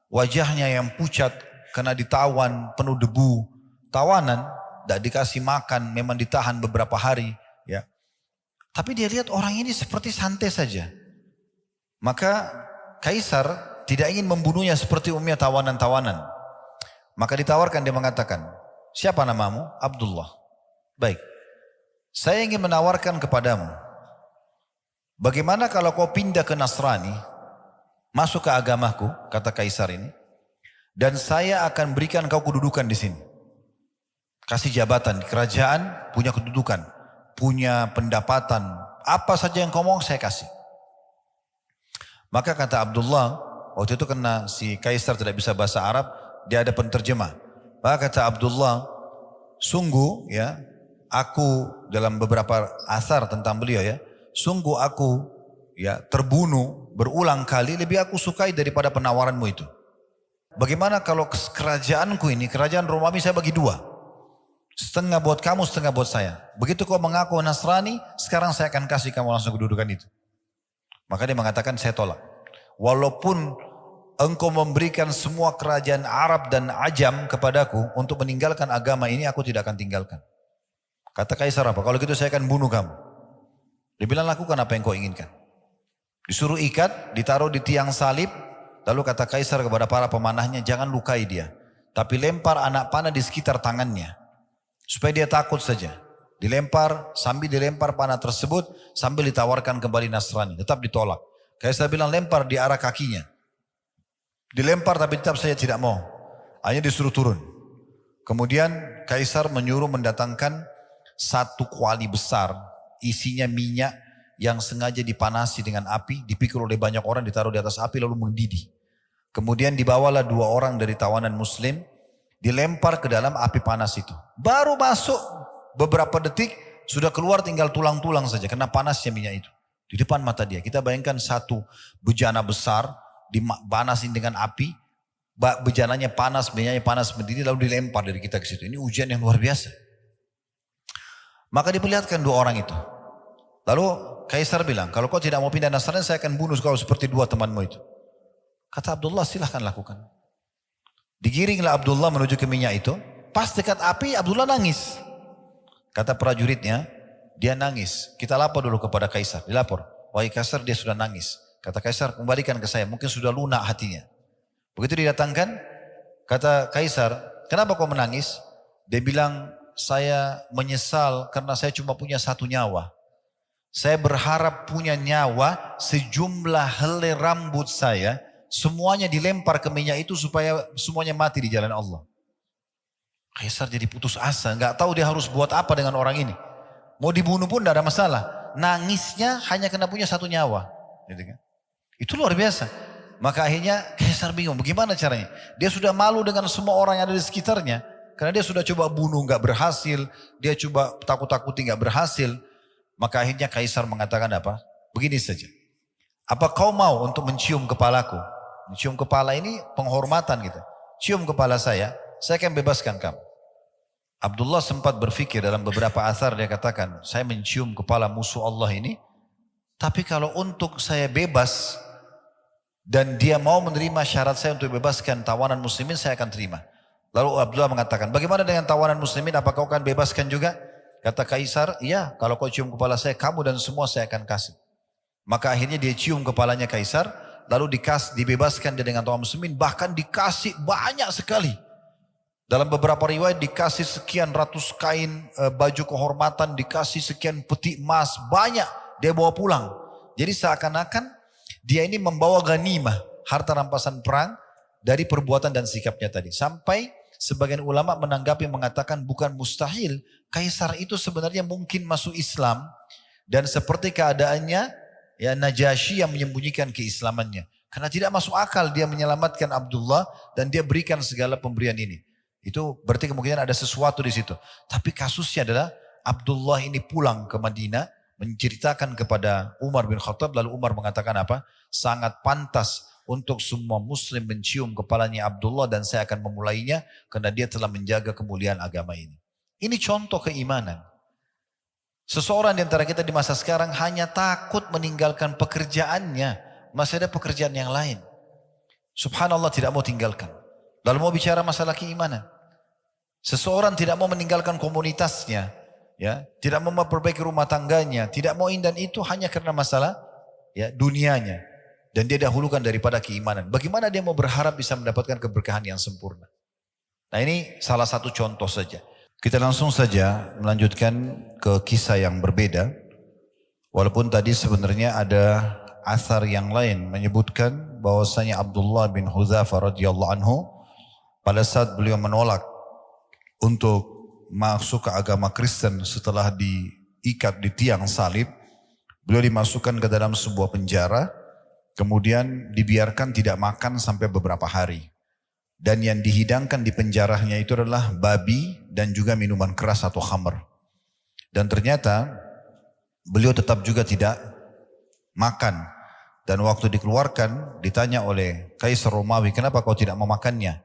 wajahnya yang pucat karena ditawan penuh debu, tawanan, tidak dikasih makan, memang ditahan beberapa hari. Ya. Tapi dia lihat orang ini seperti santai saja. Maka Kaisar tidak ingin membunuhnya seperti umumnya tawanan-tawanan. Maka ditawarkan, dia mengatakan, siapa namamu? Abdullah. Baik, saya ingin menawarkan kepadamu, bagaimana kalau kau pindah ke Nasrani, masuk ke agamaku, kata Kaisar ini, dan saya akan berikan kau kedudukan di sini. Kasih jabatan di kerajaan, punya kedudukan, punya pendapatan, apa saja yang kau mau saya kasih. Maka kata Abdullah, waktu itu karena si Kaisar tidak bisa bahasa Arab, dia ada penterjemah. Maka kata Abdullah, sungguh ya, aku dalam beberapa asar tentang beliau ya, sungguh aku ya terbunuh berulang kali, lebih aku sukai daripada penawaranmu itu. Bagaimana kalau kerajaanku ini, kerajaan Romawi saya bagi dua. Setengah buat kamu, setengah buat saya. Begitu kau mengaku Nasrani, sekarang saya akan kasih kamu langsung kedudukan itu. Maka dia mengatakan, saya tolak. Walaupun engkau memberikan semua kerajaan Arab dan Ajam kepadaku untuk meninggalkan agama ini, aku tidak akan tinggalkan. Kata Kaisar apa? Kalau gitu saya akan bunuh kamu. Dia bilang, lakukan apa yang kau inginkan. Disuruh ikat, ditaruh di tiang salib. Lalu kata Kaisar kepada para pemanahnya, jangan lukai dia. Tapi lempar anak panah di sekitar tangannya. Supaya dia takut saja. Dilempar, sambil dilempar panah tersebut, sambil ditawarkan kembali Nasrani. Tetap ditolak. Kaisar bilang lempar di arah kakinya. Dilempar tapi tetap saya tidak mau. Hanya disuruh turun. Kemudian Kaisar menyuruh mendatangkan satu kuali besar. Isinya minyak yang sengaja dipanasi dengan api. Dipikul oleh banyak orang, ditaruh di atas api lalu mendidih. Kemudian dibawalah 2 orang dari tawanan muslim. Dilempar ke dalam api panas itu. Baru masuk beberapa detik sudah keluar tinggal tulang-tulang saja karena panasnya minyak itu. Di depan mata dia. Kita bayangkan satu bejana besar dipanasin dengan api. Bejananya panas, minyaknya panas mendidih lalu dilempar dari kita ke situ. Ini ujian yang luar biasa. Maka diperlihatkan 2 orang itu. Lalu Kaisar bilang, kalau kau tidak mau pindah Nasrani saya akan bunuh kau seperti 2 temanmu itu. Kata Abdullah, silahkan lakukan. Digiringlah Abdullah menuju ke minyak itu. Pas dekat api Abdullah nangis. Kata prajuritnya, dia nangis. Kita lapor dulu kepada Kaisar. Dilapor, wahai Kaisar dia sudah nangis. Kata Kaisar, kembalikan ke saya. Mungkin sudah lunak hatinya. Begitu didatangkan, kata Kaisar, kenapa kau menangis? Dia bilang, saya menyesal karena saya cuma punya 1 nyawa. Saya berharap punya nyawa sejumlah helai rambut saya. Semuanya dilempar ke minyak itu supaya semuanya mati di jalan Allah. Kaisar jadi putus asa, nggak tahu dia harus buat apa dengan orang ini. Mau dibunuh pun tidak ada masalah. Nangisnya hanya karena punya 1 nyawa. Gitu kan? Itu luar biasa. Maka akhirnya Kaisar bingung, bagaimana caranya? Dia sudah malu dengan semua orang yang ada di sekitarnya. Karena dia sudah coba bunuh, nggak berhasil. Dia coba takut-takuti, nggak berhasil. Maka akhirnya Kaisar mengatakan apa? Begini saja. Apa kau mau untuk mencium kepalaku? Mencium kepala ini penghormatan gitu. Cium kepala saya akan bebaskan kamu. Abdullah sempat berpikir dalam beberapa asar dia katakan, saya mencium kepala musuh Allah ini, tapi kalau untuk saya bebas dan dia mau menerima syarat saya untuk bebaskan tawanan muslimin, saya akan terima. Lalu Abdullah mengatakan, bagaimana dengan tawanan muslimin, apakah kau akan bebaskan juga? Kata Kaisar, iya, kalau kau cium kepala saya, kamu dan semua saya akan kasih. Maka akhirnya dia cium kepalanya Kaisar, lalu dibebaskan dia dengan tawanan muslimin, bahkan dikasih banyak sekali. Dalam beberapa riwayat dikasih sekian ratus kain baju kehormatan, dikasih sekian peti emas, banyak dia bawa pulang. Jadi seakan-akan dia ini membawa ganimah, harta rampasan perang dari perbuatan dan sikapnya tadi. Sampai sebagian ulama menanggapi mengatakan bukan mustahil, Kaisar itu sebenarnya mungkin masuk Islam dan seperti keadaannya ya Najasyi yang menyembunyikan keislamannya. Karena tidak masuk akal dia menyelamatkan Abdullah dan dia berikan segala pemberian ini. Itu berarti kemungkinan ada sesuatu di situ. Tapi kasusnya adalah Abdullah ini pulang ke Madinah menceritakan kepada Umar bin Khattab, lalu Umar mengatakan apa? Sangat pantas untuk semua muslim mencium kepalanya Abdullah dan saya akan memulainya karena dia telah menjaga kemuliaan agama ini. Ini contoh keimanan. Seseorang di antara kita di masa sekarang hanya takut meninggalkan pekerjaannya. Masih ada pekerjaan yang lain. Subhanallah tidak mau tinggalkan. Lalu mau bicara masalah keimanan. Seseorang tidak mau meninggalkan komunitasnya, ya, tidak mau memperbaiki rumah tangganya, tidak mau ini dan itu hanya karena masalah ya dunianya. Dan dia dahulukan daripada keimanan. Bagaimana dia mau berharap bisa mendapatkan keberkahan yang sempurna? Nah ini salah satu contoh saja. Kita langsung saja melanjutkan ke kisah yang berbeda. Walaupun tadi sebenarnya ada athar yang lain menyebutkan bahwasanya Abdullah bin Hudzafah radhiyallahu anhu pada saat beliau menolak untuk masuk ke agama Kristen setelah diikat di tiang salib, beliau dimasukkan ke dalam sebuah penjara, kemudian dibiarkan tidak makan sampai beberapa hari. Dan yang dihidangkan di penjaranya itu adalah babi dan juga minuman keras atau khamr. Dan ternyata beliau tetap juga tidak makan. Dan waktu dikeluarkan ditanya oleh Kaisar Romawi, kenapa kau tidak memakannya?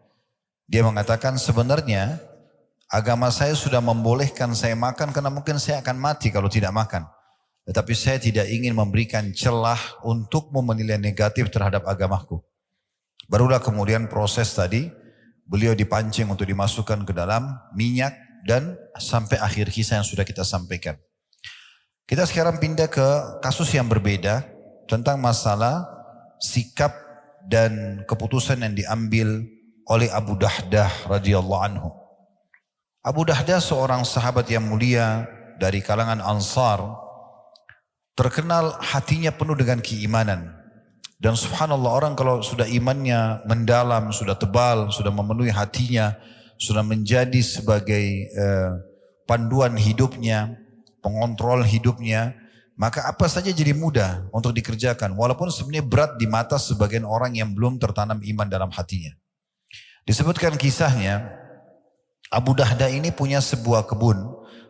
Dia mengatakan sebenarnya agama saya sudah membolehkan saya makan karena mungkin saya akan mati kalau tidak makan. Tetapi saya tidak ingin memberikan celah untukmu menilai negatif terhadap agamaku. Barulah kemudian proses tadi, beliau dipancing untuk dimasukkan ke dalam minyak dan sampai akhir kisah yang sudah kita sampaikan. Kita sekarang pindah ke kasus yang berbeda tentang masalah sikap dan keputusan yang diambil oleh Abu Dahdah radhiyallahu anhu. Abu Dahdah seorang sahabat yang mulia dari kalangan Ansar, terkenal hatinya penuh dengan keimanan. Dan subhanallah orang kalau sudah imannya mendalam, sudah tebal, sudah memenuhi hatinya, sudah menjadi sebagai panduan hidupnya, pengontrol hidupnya, maka apa saja jadi mudah untuk dikerjakan. Walaupun sebenarnya berat di mata sebagian orang yang belum tertanam iman dalam hatinya. Disebutkan kisahnya, Abu Dahdah ini punya sebuah kebun,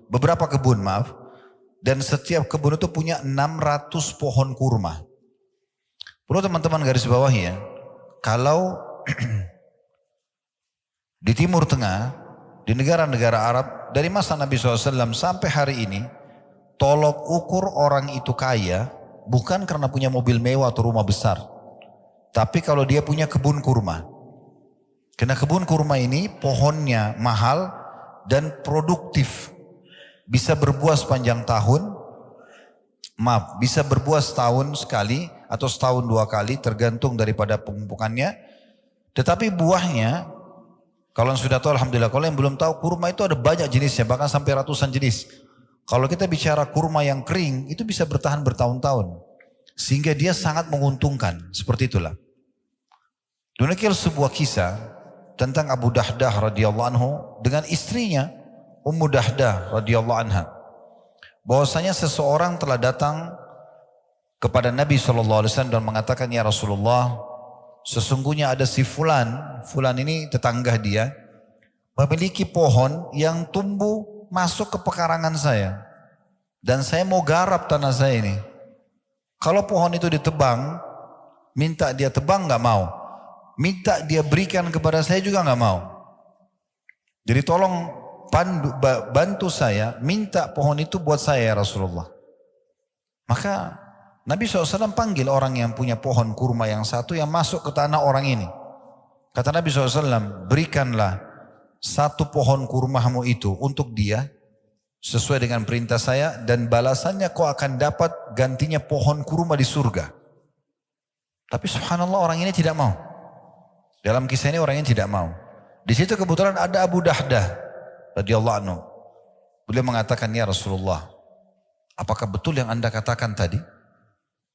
beberapa kebun maaf, dan setiap kebun itu punya 600 pohon kurma. Perlu teman-teman garis bawahi ya, kalau di Timur Tengah, di negara-negara Arab, dari masa Nabi SAW sampai hari ini, tolok ukur orang itu kaya, bukan karena punya mobil mewah atau rumah besar, tapi kalau dia punya kebun kurma. Karena kebun kurma ini pohonnya mahal dan produktif, bisa berbuah sepanjang tahun, bisa berbuah setahun sekali atau setahun 2 kali tergantung daripada pemumpukannya. Tetapi buahnya, kalau yang sudah tahu alhamdulillah, kalau yang belum tahu kurma itu ada banyak jenisnya, bahkan sampai ratusan jenis. Kalau kita bicara kurma yang kering itu bisa bertahan bertahun-tahun, sehingga dia sangat menguntungkan, seperti itulah. Demikian sebuah kisah tentang Abu Dahdah radhiyallahu anhu dengan istrinya Ummu Dahdah radhiyallahu anha. Bahwasanya seseorang telah datang kepada Nabi SAW dan mengatakan, ya Rasulullah, sesungguhnya ada si Fulan ini tetangga dia, memiliki pohon yang tumbuh masuk ke pekarangan saya. Dan saya mau garap tanah saya ini. Kalau pohon itu ditebang, minta dia tebang gak mau. Minta dia berikan kepada saya juga gak mau. Jadi tolong bantu saya, minta pohon itu buat saya ya Rasulullah. Maka Nabi SAW panggil orang yang punya pohon kurma yang satu yang masuk ke tanah orang ini. Kata Nabi SAW, berikanlah satu pohon kurmamu itu untuk dia sesuai dengan perintah saya, dan balasannya kau akan dapat gantinya pohon kurma di surga. Tapi subhanallah orang ini tidak mau. Dalam kisah ini orang ini tidak mau. Di situ kebetulan ada Abu Dahdah radhiyallahu anhu. Beliau mengatakan, ya Rasulullah, apakah betul yang anda katakan tadi?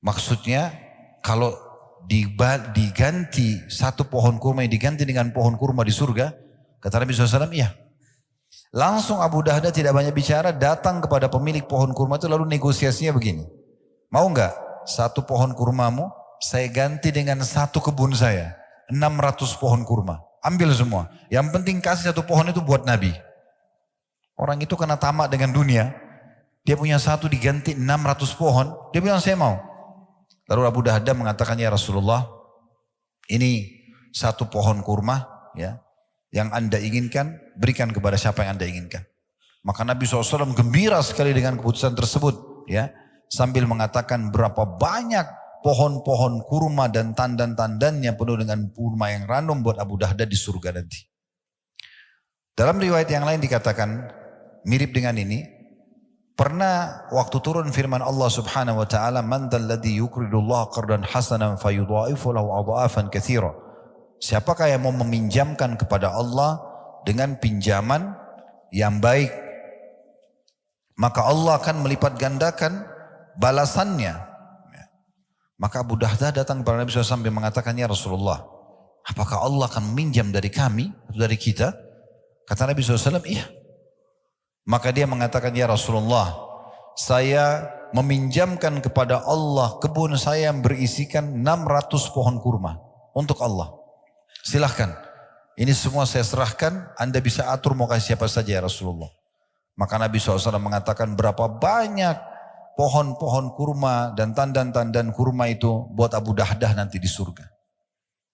Maksudnya kalau diganti satu pohon kurma yang diganti dengan pohon kurma di surga? Kata Nabi SAW, iya. Langsung Abu Dahdah tidak banyak bicara, datang kepada pemilik pohon kurma itu, lalu negosiasinya begini. Mau enggak satu pohon kurmamu saya ganti dengan satu kebun saya, 600 pohon kurma. Ambil semua. Yang penting kasih satu pohon itu buat Nabi. Orang itu kena tamak dengan dunia. Dia punya satu diganti 600 pohon. Dia bilang saya mau. Lalu Abu Dahdah mengatakan, ya Rasulullah, ini satu pohon kurma ya, yang anda inginkan, berikan kepada siapa yang anda inginkan. Maka Nabi SAW gembira sekali dengan keputusan tersebut ya, sambil mengatakan berapa banyak pohon-pohon kurma dan tandan-tandannya penuh dengan kurma yang random buat Abu Dahdah di surga nanti. Dalam riwayat yang lain dikatakan mirip dengan ini. Pernah waktu turun firman Allah Subhanahu wa taala, "Man dzalladzi yuqridullaha qardan hasanan fayudha'ifu lahu adha'afan katsira." Siapakah yang mau meminjamkan kepada Allah dengan pinjaman yang baik, maka Allah akan melipat gandakan balasannya. Maka Abu Dahdah datang kepada Nabi SAW sambil mengatakan, "Ya Rasulullah, apakah Allah akan meminjam dari kami atau dari kita?" Kata Nabi SAW, "Iya." Maka dia mengatakan, "Ya Rasulullah, saya meminjamkan kepada Allah kebun saya yang berisikan 600 pohon kurma untuk Allah. Silahkan, ini semua saya serahkan, Anda bisa atur mau kasih siapa saja ya Rasulullah." Maka Nabi SAW mengatakan berapa banyak pohon-pohon kurma dan tandan-tandan kurma itu buat Abu Dahdah nanti di surga.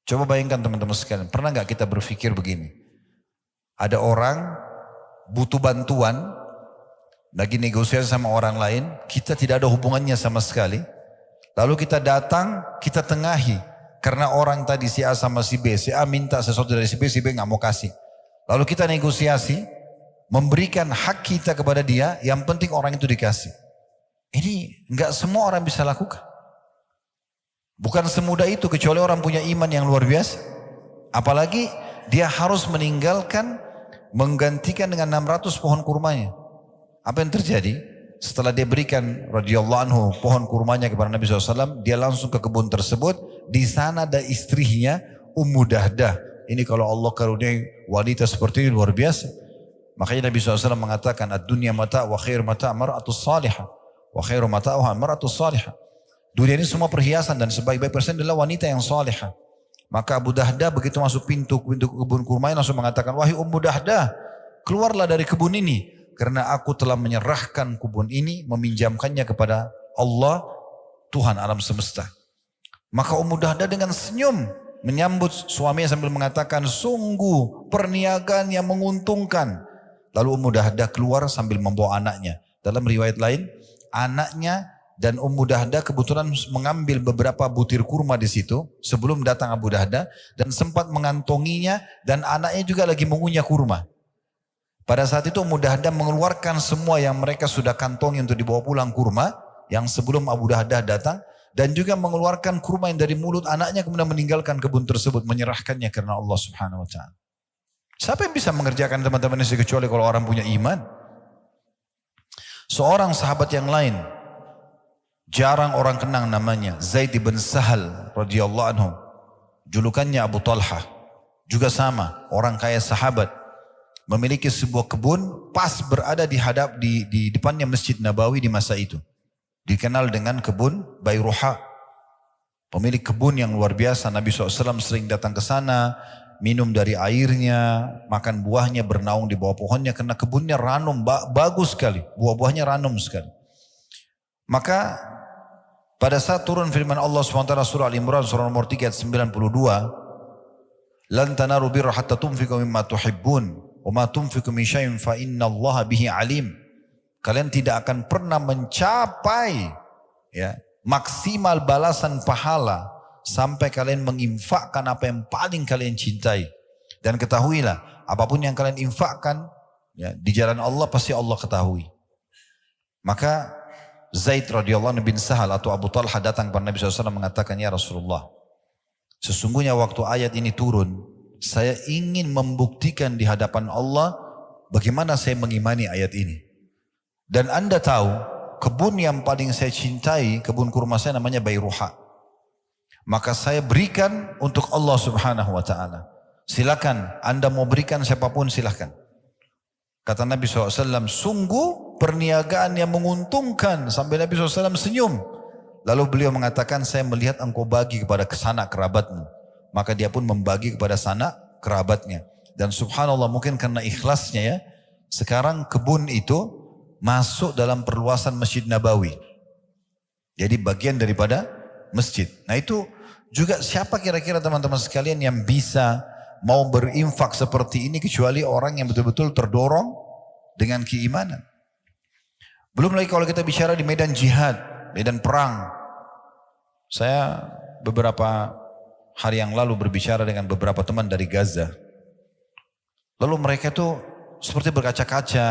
Coba bayangkan teman-teman sekalian, pernah gak kita berpikir begini? Ada orang butuh bantuan, lagi negosiasi sama orang lain, kita tidak ada hubungannya sama sekali. Lalu kita datang, kita tengahi. Karena orang tadi si A sama si B, si A minta sesuatu dari si B nggak mau kasih. Lalu kita negosiasi, memberikan hak kita kepada dia, yang penting orang itu dikasih. Ini nggak semua orang bisa lakukan. Bukan semudah itu kecuali orang punya iman yang luar biasa. Apalagi dia harus meninggalkan, menggantikan dengan 600 pohon kurmanya. Apa yang terjadi? Setelah dia berikan radhiyallahu anhu pohon kurmanya kepada Nabi SAW, dia langsung ke kebun tersebut. Di sana ada istrinya Ummu Dahdah. Ini kalau Allah karuniai wanita seperti ini luar biasa. Makanya Nabi SAW mengatakan, "Ad-dunya mata' wa khair mata' mar'atus salihah wa khairu mata'uha mar'atus salihah." Dunia ini semua perhiasan dan sebaik-baik persen adalah wanita yang salihah. Maka Abu Dahdah begitu masuk pintu kebun kurma langsung mengatakan, "Wahai Ummu Dahdah, keluarlah dari kebun ini. Karena aku telah menyerahkan kebun ini, meminjamkannya kepada Allah, Tuhan alam semesta." Maka Ummu Dahdah dengan senyum menyambut suaminya sambil mengatakan, "Sungguh perniagaan yang menguntungkan." Lalu Ummu Dahdah keluar sambil membawa anaknya. Dalam riwayat lain, anaknya dan Ummu Dahdah kebetulan mengambil beberapa butir kurma di situ sebelum datang Abu Dahdah dan sempat mengantonginya, dan anaknya juga lagi mengunyah kurma. Pada saat itu Ummu Dahdah mengeluarkan semua yang mereka sudah kantongi untuk dibawa pulang kurma yang sebelum Abu Dahdah datang, dan juga mengeluarkan kurma yang dari mulut anaknya, kemudian meninggalkan kebun tersebut, menyerahkannya karena Allah Subhanahu wa taala. Siapa yang bisa mengerjakan teman-teman ini kecuali kalau orang punya iman? Seorang sahabat yang lain, jarang orang kenang namanya, Zaid bin Sahal radhiyallahu anhu. Julukannya Abu Talha. Juga sama, orang kaya sahabat. Memiliki sebuah kebun pas berada di depannya Masjid Nabawi di masa itu. Dikenal dengan kebun Bayruha. Pemilik kebun yang luar biasa. Nabi SAW sering datang ke sana, minum dari airnya, makan buahnya, bernaung di bawah pohonnya, karena kebunnya ranum, bagus sekali. Buah-buahnya ranum sekali. Maka pada saat turun firman Allah SWT surah Al-Imran surah nomor 3 ayat 92, "Lan tanaru birra hatta tunfiqu mimma tuhibbun wa ma tunfiqu min syai'in fa innallaha bihi alim." Kalian tidak akan pernah mencapai maksimal balasan pahala sampai kalian menginfakkan apa yang paling kalian cintai. Dan ketahuilah, apapun yang kalian infakkan di jalan Allah pasti Allah ketahui. Maka Zaid radhiyallahu anhu bin Sahal atau Abu Talha datang kepada Nabi SAW mengatakan, "Ya Rasulullah, sesungguhnya waktu ayat ini turun, saya ingin membuktikan di hadapan Allah bagaimana saya mengimani ayat ini. Dan Anda tahu, kebun yang paling saya cintai, kebun kurma saya namanya Bayruha. Maka saya berikan untuk Allah Subhanahu wa taala. Silakan, Anda mau berikan siapapun silakan." Kata Nabi SAW, "Sungguh perniagaan yang menguntungkan." Sampai Nabi SAW senyum. Lalu beliau mengatakan, "Saya melihat engkau bagi kepada sanak kerabatmu." Maka dia pun membagi kepada sanak kerabatnya. Dan subhanallah, mungkin karena ikhlasnya ya, sekarang kebun itu masuk dalam perluasan Masjid Nabawi. Jadi bagian daripada masjid. Nah itu juga siapa kira-kira teman-teman sekalian yang bisa mau berinfak seperti ini kecuali orang yang betul-betul terdorong dengan keimanan. Belum lagi kalau kita bicara di medan jihad, medan perang. Saya beberapa hari yang lalu berbicara dengan beberapa teman dari Gaza. Lalu mereka tuh seperti berkaca-kaca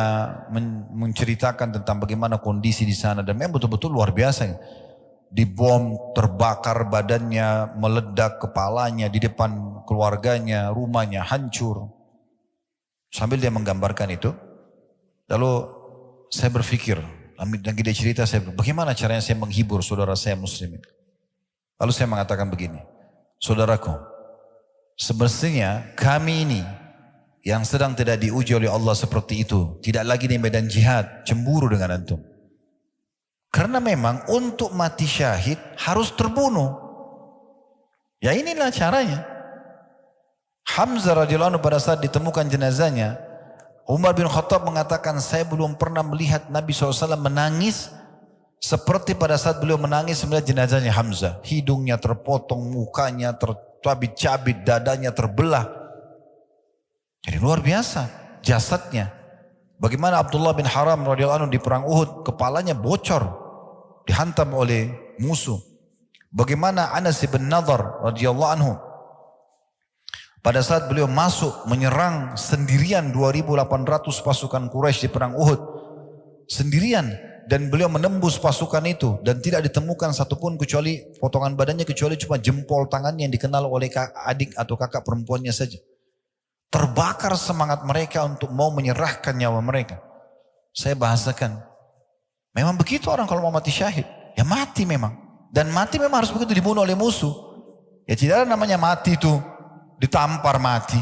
menceritakan tentang bagaimana kondisi di sana dan memang betul-betul luar biasa. Dibom, terbakar badannya, meledak kepalanya di depan keluarganya, rumahnya hancur. Sambil dia menggambarkan itu, lalu saya berpikir, lagi dia cerita, bagaimana caranya saya menghibur saudara saya muslimin. Lalu saya mengatakan begini, saudaraku, semestinya kami ini yang sedang tidak diuji oleh Allah seperti itu, tidak lagi di medan jihad, cemburu dengan antum. Karena memang untuk mati syahid harus terbunuh. Ya inilah caranya. Hamzah radhiyallahu anhu pada saat ditemukan jenazahnya, Umar bin Khattab mengatakan, saya belum pernah melihat Nabi SAW menangis seperti pada saat beliau menangis melihat jenazahnya Hamzah. Hidungnya terpotong, mukanya tercabit-cabit, dadanya terbelah. Jadi luar biasa jasadnya. Bagaimana Abdullah bin Haram radhiyallahu anhu di perang Uhud, kepalanya bocor, dihantam oleh musuh. Bagaimana Anas bin Nadhr radhiyallahu anhu pada saat beliau masuk menyerang sendirian 2.800 pasukan Quraisy di perang Uhud sendirian, dan beliau menembus pasukan itu dan tidak ditemukan satupun kecuali potongan badannya, kecuali cuma jempol tangannya yang dikenal oleh adik atau kakak perempuannya saja. Terbakar semangat mereka untuk mau menyerahkan nyawa mereka. Saya bahasakan, memang begitu orang kalau mau mati syahid, ya mati memang. Dan mati memang harus begitu, dibunuh oleh musuh. Ya tidak ada namanya mati itu ditampar mati,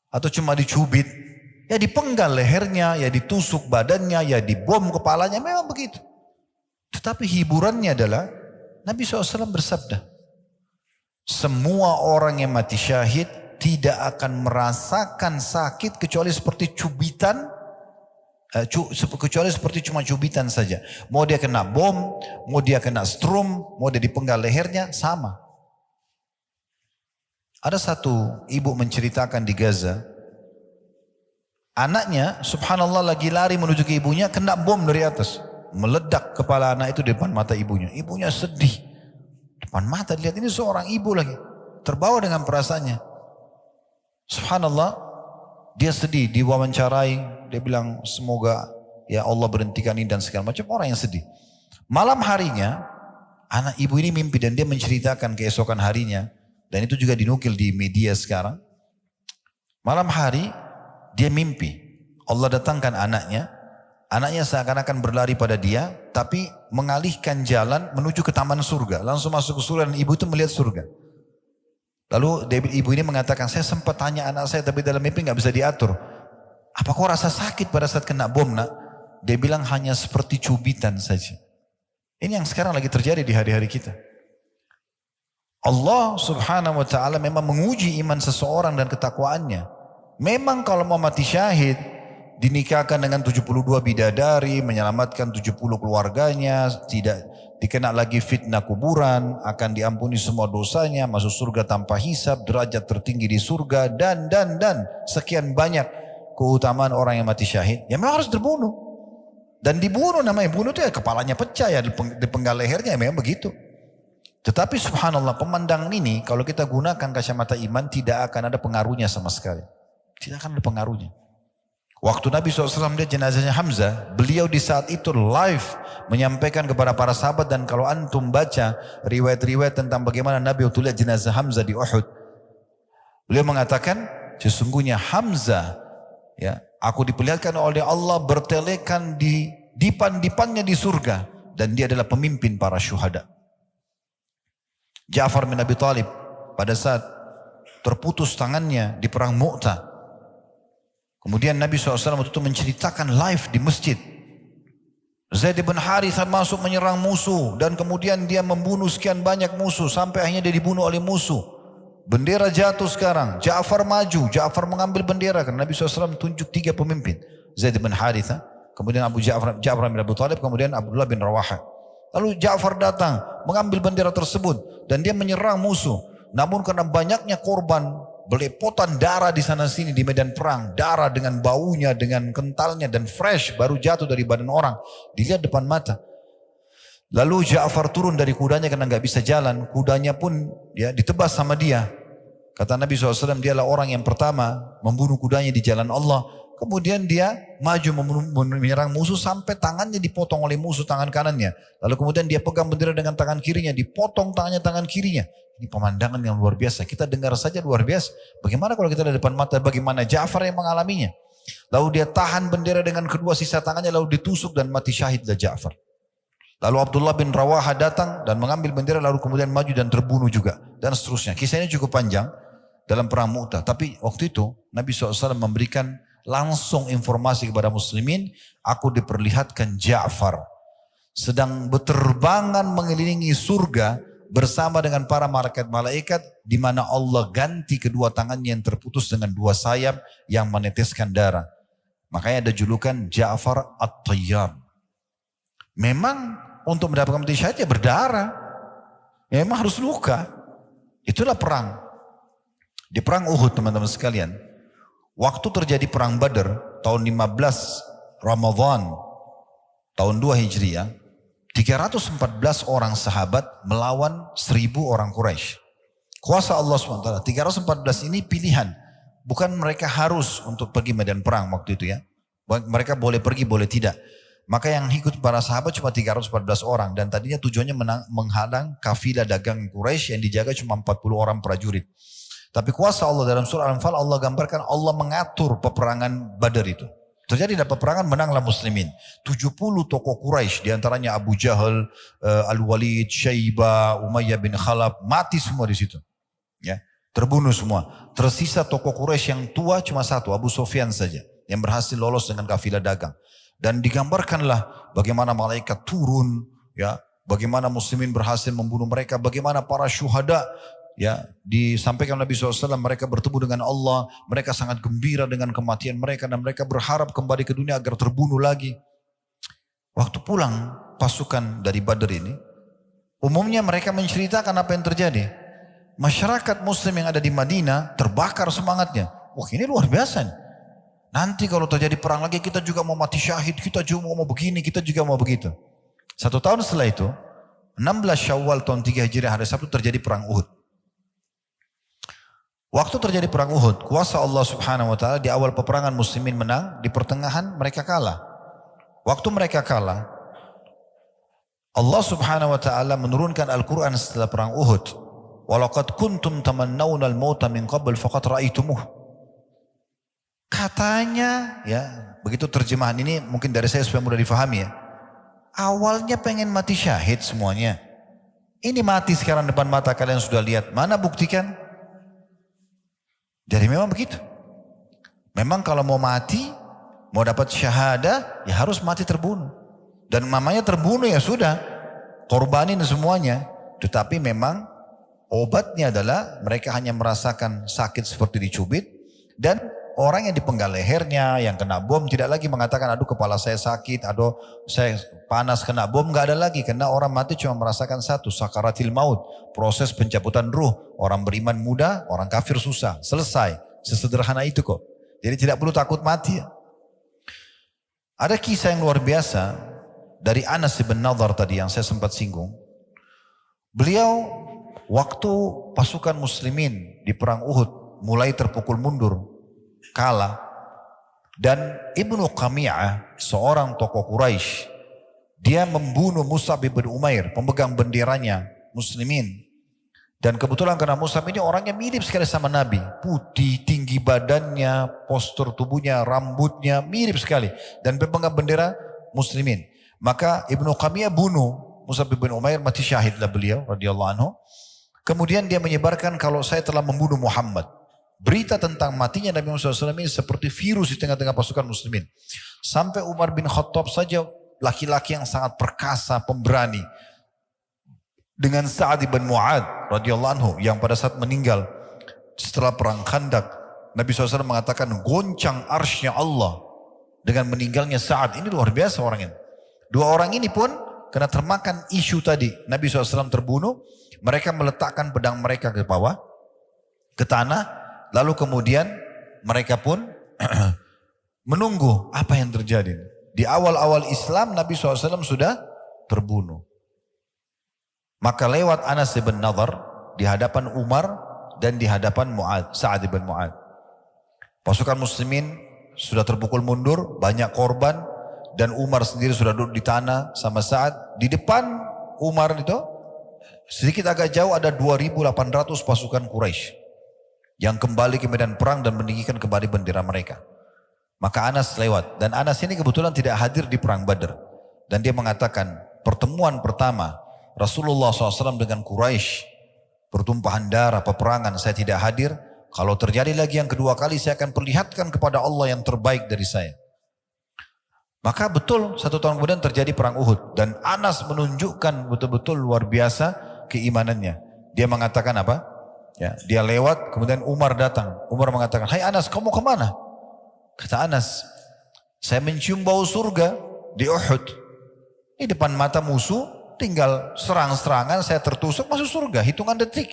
atau cuma dicubit. Ya dipenggal lehernya, ya ditusuk badannya, ya dibom kepalanya, memang begitu. Tetapi hiburannya adalah, Nabi SAW bersabda, semua orang yang mati syahid tidak akan merasakan sakit kecuali seperti cubitan, kecuali seperti cuma cubitan saja. Mau dia kena bom, mau dia kena strum, mau dia dipenggal lehernya, sama. Ada satu ibu menceritakan di Gaza, anaknya subhanallah lagi lari menuju ke ibunya, kena bom dari atas, meledak kepala anak itu di depan mata ibunya. Ibunya sedih, depan mata lihat, ini seorang ibu lagi, terbawa dengan perasaannya. Subhanallah, dia sedih, diwawancarai, dia bilang semoga ya Allah berhentikan ini dan segala macam, orang yang sedih. Malam harinya, anak ibu ini mimpi dan dia menceritakan keesokan harinya, dan itu juga dinukil di media sekarang. Malam hari, dia mimpi, Allah datangkan anaknya seakan-akan berlari pada dia, tapi mengalihkan jalan menuju ke taman surga, langsung masuk ke surga dan ibu itu melihat surga. Lalu ibu ini mengatakan, saya sempat tanya anak saya tapi dalam mimpi nggak bisa diatur. Apa kau rasa sakit pada saat kena bom nak? Dia bilang hanya seperti cubitan saja. Ini yang sekarang lagi terjadi di hari-hari kita. Allah subhanahu wa ta'ala memang menguji iman seseorang dan ketakwaannya. Memang kalau mau mati syahid, dinikahkan dengan 72 bidadari, menyelamatkan 70 keluarganya, tidak dikena lagi fitnah kuburan, akan diampuni semua dosanya, masuk surga tanpa hisab, derajat tertinggi di surga, dan sekian banyak keutamaan orang yang mati syahid. Ya memang harus terbunuh. Dan dibunuh, namanya bunuh itu ya kepalanya pecah ya, dipenggal lehernya, ya memang begitu. Tetapi subhanallah, pemandangan ini kalau kita gunakan kacamata iman tidak akan ada pengaruhnya sama sekali. Tidak akan ada pengaruhnya. Waktu Nabi SAW lihat jenazahnya Hamzah, beliau di saat itu live menyampaikan kepada para sahabat, dan kalau antum baca riwayat-riwayat tentang bagaimana Nabi waktu lihat jenazah Hamzah di Uhud, beliau mengatakan, sesungguhnya Hamzah, ya, aku diperlihatkan oleh Allah bertelekan di dipan-dipannya di surga, dan dia adalah pemimpin para syuhada. Ja'far bin Abi Thalib pada saat terputus tangannya di perang Mu'tah, kemudian Nabi SAW waktu itu menceritakan live di masjid. Zaid bin Harithah masuk menyerang musuh, dan kemudian dia membunuh sekian banyak musuh sampai akhirnya dia dibunuh oleh musuh. Bendera jatuh sekarang, Ja'far maju, Ja'far mengambil bendera karena Nabi SAW tunjuk 3 pemimpin. Zaid bin Harithah, kemudian Ja'far bin Abi Thalib, kemudian Abdullah bin Rawaha. Lalu Ja'far datang mengambil bendera tersebut dan dia menyerang musuh. Namun karena banyaknya korban, belepotan darah di sana sini di medan perang, darah dengan baunya, dengan kentalnya dan fresh, baru jatuh dari badan orang, dilihat depan mata. Lalu Ja'far turun dari kudanya karena nggak bisa jalan, kudanya pun ya ditebas sama dia. Kata Nabi SAW, dialah orang yang pertama membunuh kudanya di jalan Allah. Kemudian dia maju menyerang musuh sampai tangannya dipotong oleh musuh tangan kanannya. Lalu kemudian dia pegang bendera dengan tangan kirinya, dipotong tangan kirinya. Ini pemandangan yang luar biasa. Kita dengar saja luar biasa. Bagaimana kalau kita di depan mata, bagaimana Ja'far yang mengalaminya. Lalu dia tahan bendera dengan kedua sisa tangannya, lalu ditusuk dan mati syahidlah Ja'far. Lalu Abdullah bin Rawaha datang dan mengambil bendera, lalu kemudian maju dan terbunuh juga. Dan seterusnya. Kisah ini cukup panjang dalam perang Mu'tah. Tapi waktu itu Nabi SAW memberikan langsung informasi kepada muslimin, aku diperlihatkan Ja'far sedang berterbangan mengelilingi surga bersama dengan para malaikat di mana Allah ganti kedua tangannya yang terputus dengan dua sayap yang meneteskan darah. Makanya ada julukan Ja'far At-Tayyar. Memang untuk mendapatkan mati syahid ya berdarah. Memang harus luka. Itulah perang. Di perang Uhud teman-teman sekalian, waktu terjadi perang Badar tahun 15 Ramadhan tahun 2 Hijriah, 314 orang sahabat melawan 1000 orang Quraisy. Kuasa Allah SWT. 314 ini pilihan. Bukan mereka harus untuk pergi medan perang waktu itu ya. Mereka boleh pergi, boleh tidak. Maka yang ikut para sahabat cuma 314 orang. Dan tadinya tujuannya menghadang kafilah dagang Quraisy yang dijaga cuma 40 orang prajurit. Tapi kuasa Allah dalam surah Al-Anfal, Allah gambarkan Allah mengatur peperangan Badar itu. Terjadi dalam peperangan, menanglah muslimin. 70 tokoh Quraisy, diantaranya Abu Jahal, Al-Walid, Syaibah, Umayyah bin Khalaf, mati semua di situ. Ya, terbunuh semua. Tersisa tokoh Quraisy yang tua cuma satu, Abu Sufyan saja, yang berhasil lolos dengan kafilah dagang. Dan digambarkanlah bagaimana malaikat turun, ya, bagaimana muslimin berhasil membunuh mereka, bagaimana para syuhada, ya, disampaikan Nabi SAW, mereka bertemu dengan Allah, mereka sangat gembira dengan kematian mereka dan mereka berharap kembali ke dunia agar terbunuh lagi. Waktu pulang pasukan dari Badar ini, umumnya mereka menceritakan apa yang terjadi. Masyarakat muslim yang ada di Madinah terbakar semangatnya. Wah, ini luar biasa nih. Nanti kalau terjadi perang lagi kita juga mau mati syahid, kita juga mau begini, kita juga mau begitu. 1 tahun setelah itu, 16 Syawal tahun 3 Hijriah hari Sabtu terjadi perang Uhud. Waktu terjadi perang Uhud, kuasa Allah Subhanahu wa taala, di awal peperangan muslimin menang, di pertengahan mereka kalah. Waktu mereka kalah, Allah Subhanahu wa taala menurunkan Al-Qur'an setelah perang Uhud. Walaqad kuntum tamannawna al-mauta min qabl faqad ra'aitumuh. Katanya, ya, begitu terjemahan ini mungkin dari saya supaya mudah difahami ya. Awalnya pengen mati syahid semuanya. Ini mati sekarang depan mata kalian sudah lihat. Mana buktikan? Jadi memang begitu. Memang kalau mau mati, mau dapat syahadah, ya harus mati terbunuh. Dan mamanya terbunuh ya sudah, korbanin semuanya. Tetapi memang obatnya adalah mereka hanya merasakan sakit seperti dicubit. Dan orang yang dipenggal lehernya, yang kena bom tidak lagi mengatakan aduh kepala saya sakit, aduh saya panas kena bom, nggak ada lagi. Karena orang mati cuma merasakan satu, sakaratil maut, proses pencabutan ruh. Orang beriman mudah, orang kafir susah. Selesai, sesederhana itu kok. Jadi tidak perlu takut mati. Ada kisah yang luar biasa dari Anas bin Nadhr tadi yang saya sempat singgung. Beliau waktu pasukan muslimin di perang Uhud mulai terpukul mundur, kalah, dan Ibnu Qami'ah, seorang tokoh Quraisy, dia membunuh Mus'ab bin Umair, pemegang benderanya muslimin. Dan kebetulan karena Mus'ab ini orangnya mirip sekali sama Nabi, putih, tinggi badannya, postur tubuhnya, rambutnya mirip sekali, dan pemegang bendera muslimin. Maka Ibnu Qami'ah bunuh Mus'ab bin Umair, mati syahidlah beliau radhiyallahu anhu. Kemudian dia menyebarkan kalau saya telah membunuh Muhammad. Berita tentang matinya Nabi Muhammad SAW ini seperti virus di tengah-tengah pasukan muslimin. Sampai Umar bin Khattab saja, laki-laki yang sangat perkasa, pemberani, dengan Sa'ad bin Mu'ad radhiyallahu anhu yang pada saat meninggal setelah perang Khandaq, Nabi SAW mengatakan goncang arsy-Nya Allah dengan meninggalnya Sa'ad. Ini luar biasa orangnya. Dua orang ini pun karena termakan isu tadi, Nabi SAW terbunuh, mereka meletakkan pedang mereka ke bawah, ke tanah. Lalu kemudian mereka pun menunggu apa yang terjadi. Di awal-awal Islam Nabi SAW sudah terbunuh. Maka lewat Anas bin Nadhr di hadapan Umar dan di hadapan Sa'ad bin Mu'ad. Pasukan muslimin sudah terpukul mundur, banyak korban, dan Umar sendiri sudah duduk di tanah sama Sa'ad. Di depan Umar itu, sedikit agak jauh ada 2.800 pasukan Quraisy yang kembali ke medan perang dan meninggikan kembali bendera mereka. Maka Anas lewat, dan Anas ini kebetulan tidak hadir di perang Badar. Dan dia mengatakan, pertemuan pertama Rasulullah SAW dengan Quraisy, pertumpahan darah, peperangan, saya tidak hadir. Kalau terjadi lagi yang kedua kali, saya akan perlihatkan kepada Allah yang terbaik dari saya. Maka betul 1 tahun kemudian terjadi perang Uhud. Dan Anas menunjukkan betul-betul luar biasa keimanannya. Dia mengatakan apa? Ya, dia lewat, kemudian Umar datang. Umar mengatakan, hai Anas, kamu kemana? Kata Anas, saya mencium bau surga di Uhud. Di depan mata musuh, tinggal serang-serangan, saya tertusuk masuk surga, hitungan detik.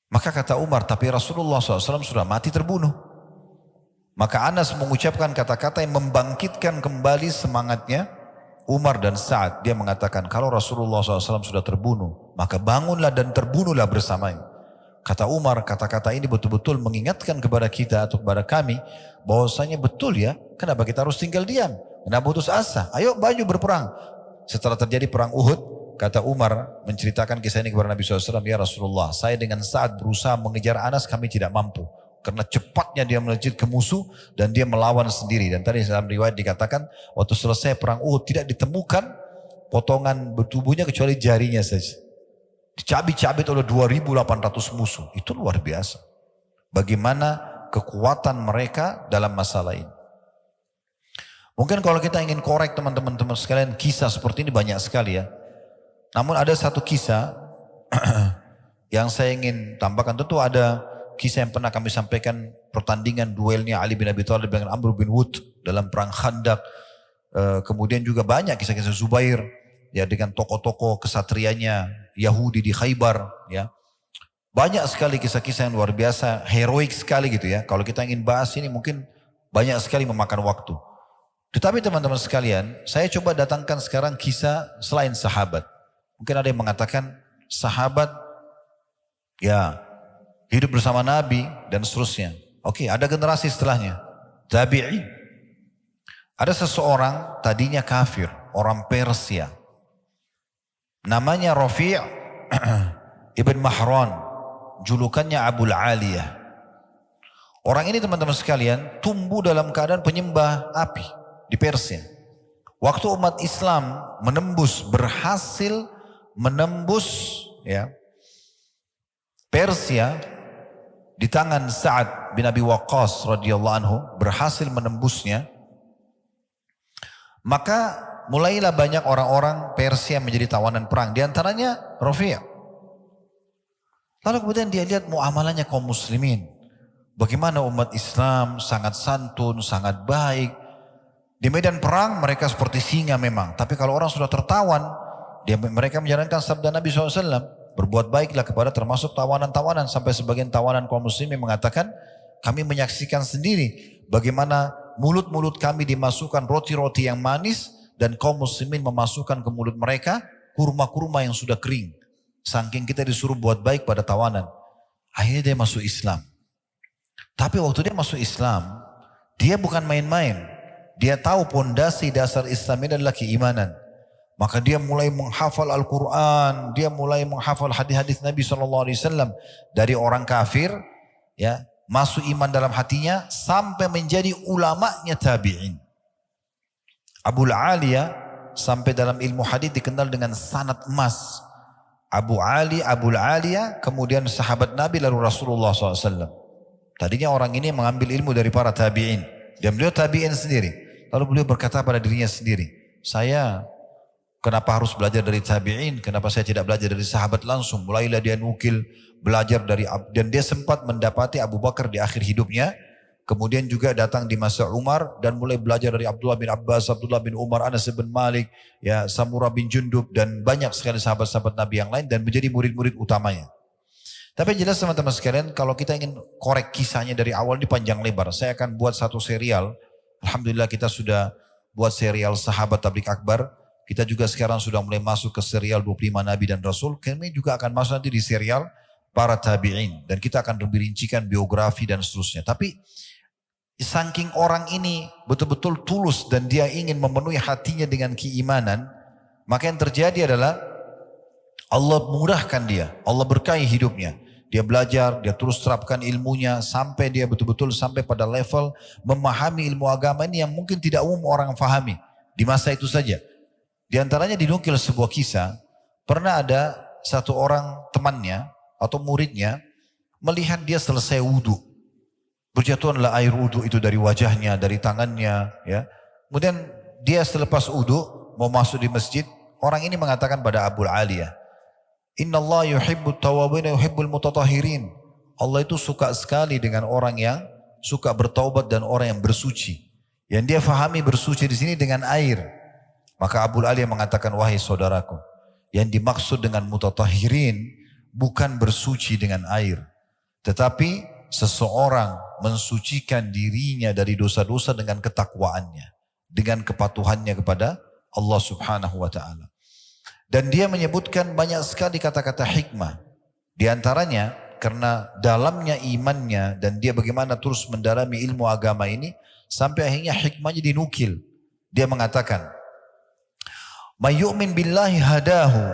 Maka kata Umar, tapi Rasulullah SAW sudah mati terbunuh. Maka Anas mengucapkan kata-kata yang membangkitkan kembali semangatnya Umar dan Sa'ad. Dia mengatakan, kalau Rasulullah SAW sudah terbunuh, maka bangunlah dan terbunuhlah bersamanya. Kata Umar, kata-kata ini betul-betul mengingatkan kepada kita atau kepada kami, bahwasanya betul ya, kenapa kita harus tinggal diam? Kenapa putus asa? Ayo baju berperang. Setelah terjadi perang Uhud, kata Umar menceritakan kisah ini kepada Nabi SAW, ya Rasulullah, saya dengan Sa'ad berusaha mengejar Anas, kami tidak mampu. Karena cepatnya dia melejit ke musuh dan dia melawan sendiri. Dan tadi dalam riwayat dikatakan, waktu selesai perang Uhud tidak ditemukan potongan tubuhnya kecuali jarinya saja. Dicabik-cabik oleh 2.800 musuh. Itu luar biasa. Bagaimana kekuatan mereka dalam masalah ini. Mungkin kalau kita ingin korek teman-teman sekalian, kisah seperti ini banyak sekali ya. Namun ada satu kisah yang saya ingin tambahkan. Tentu ada kisah yang pernah kami sampaikan, pertandingan duelnya Ali bin Abi Thalib dengan Amr bin Wud dalam perang Khandaq. Kemudian juga banyak kisah-kisah Zubair ya, dengan tokoh-tokoh kesatrianya Yahudi di Khaybar ya. Banyak sekali kisah-kisah yang luar biasa, heroik sekali gitu ya. Kalau kita ingin bahas ini mungkin banyak sekali memakan waktu. Tetapi teman-teman sekalian, saya coba datangkan sekarang kisah selain sahabat. Mungkin ada yang mengatakan sahabat ya hidup bersama Nabi dan seterusnya. Oke, ada generasi setelahnya, tabi'in. Ada seseorang tadinya kafir, orang Persia. Namanya Rafi' ibn Mahran, julukannya Abul Aliyah. Orang ini teman-teman sekalian tumbuh dalam keadaan penyembah api di Persia. Waktu umat Islam berhasil menembus ya Persia di tangan Sa'ad bin Abi Waqqas radhiyallahu anhu, berhasil menembusnya. Maka mulailah banyak orang-orang Persia menjadi tawanan perang. Di antaranya Rafi'. Lalu kemudian dia lihat muamalahnya kaum muslimin. Bagaimana umat Islam sangat santun, sangat baik. Di medan perang mereka seperti singa memang. Tapi kalau orang sudah tertawan, mereka menjalankan sabda Nabi SAW. Berbuat baiklah kepada termasuk tawanan-tawanan. Sampai sebagian tawanan kaum muslimin mengatakan, kami menyaksikan sendiri bagaimana mulut-mulut kami dimasukkan roti-roti yang manis. Dan kaum muslimin memasukkan ke mulut mereka kurma-kurma yang sudah kering. Saking kita disuruh buat baik pada tawanan. Akhirnya dia masuk Islam. Tapi waktu dia masuk Islam, dia bukan main-main. Dia tahu pondasi dasar Islam ini adalah keimanan. Maka dia mulai menghafal Al-Quran, dia mulai menghafal hadis-hadis Nabi SAW dari orang kafir, ya, masuk iman dalam hatinya sampai menjadi ulamanya tabi'in. Abul Aliyah sampai dalam ilmu hadis dikenal dengan sanad emas. Abul Aliyah kemudian sahabat Nabi lalu Rasulullah SAW. Tadinya orang ini mengambil ilmu dari para tabi'in. Dan beliau tabi'in sendiri. Lalu beliau berkata pada dirinya sendiri, saya kenapa harus belajar dari tabi'in? Kenapa saya tidak belajar dari sahabat langsung? Mulailah dia nukil belajar dari, dan dia sempat mendapati Abu Bakar di akhir hidupnya. Kemudian juga datang di masa Umar dan mulai belajar dari Abdullah bin Abbas, Abdullah bin Umar, Anas bin Malik, ya, Samurah bin Jundub dan banyak sekali sahabat-sahabat Nabi yang lain dan menjadi murid-murid utamanya. Tapi jelas teman-teman sekalian, kalau kita ingin korek kisahnya dari awal ini panjang lebar. Saya akan buat satu serial. Alhamdulillah kita sudah buat serial Sahabat Tabligh Akbar. Kita juga sekarang sudah mulai masuk ke serial 25 Nabi dan Rasul. Kami juga akan masuk nanti di serial para tabi'in. Dan kita akan lebih rincikan biografi dan seterusnya. Tapi Saking orang ini betul-betul tulus dan dia ingin memenuhi hatinya dengan keimanan, maka yang terjadi adalah Allah murahkan dia, Allah berkahi hidupnya. Dia belajar, dia terus terapkan ilmunya sampai dia betul-betul sampai pada level memahami ilmu agama ini yang mungkin tidak umum orang fahami di masa itu saja. Di antaranya dinukil sebuah kisah, pernah ada satu orang temannya atau muridnya melihat dia selesai wudhu. Berjatuhanlah air wudhu itu dari wajahnya, dari tangannya. Ya. Kemudian dia selepas wudhu mau masuk di masjid, orang ini mengatakan pada Abu Aliyah, Inna Allah yuhibbut tawabin yuhibbul mutatahirin. Allah itu suka sekali dengan orang yang suka bertaubat dan orang yang bersuci. Yang dia fahami bersuci di sini dengan air. Maka Abu Aliyah mengatakan, wahai saudaraku, yang dimaksud dengan mutatahirin bukan bersuci dengan air, tetapi seseorang mensucikan dirinya dari dosa-dosa dengan ketakwaannya, dengan kepatuhannya kepada Allah Subhanahu wa taala. Dan dia menyebutkan banyak sekali kata-kata hikmah. Di antaranya karena dalamnya imannya dan dia bagaimana terus mendalami ilmu agama ini sampai akhirnya hikmahnya dinukil. Dia mengatakan, "May yu'min billahi hadahu."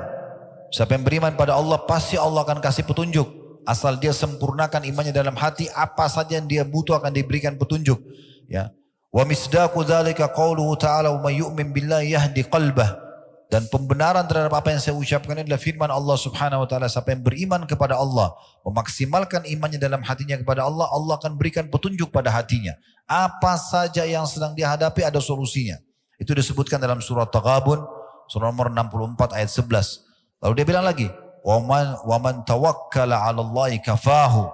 Siapa yang beriman pada Allah pasti Allah akan kasih petunjuk. Asal dia sempurnakan imannya dalam hati, apa saja yang dia butuh akan diberikan petunjuk. Ya. Wa misdaqu dzalika qauluhu ta'ala wa may yu'min billahi yahdi qalbah. Dan pembenaran terhadap apa yang saya ucapkan adalah firman Allah Subhanahu wa taala, siapa yang beriman kepada Allah, memaksimalkan imannya dalam hatinya kepada Allah, Allah akan berikan petunjuk pada hatinya. Apa saja yang sedang dihadapi ada solusinya. Itu disebutkan dalam surah Taghabun, surah nomor 64 ayat 11. Lalu dia bilang lagi, wa man tawakkala 'ala Allahi kafahu.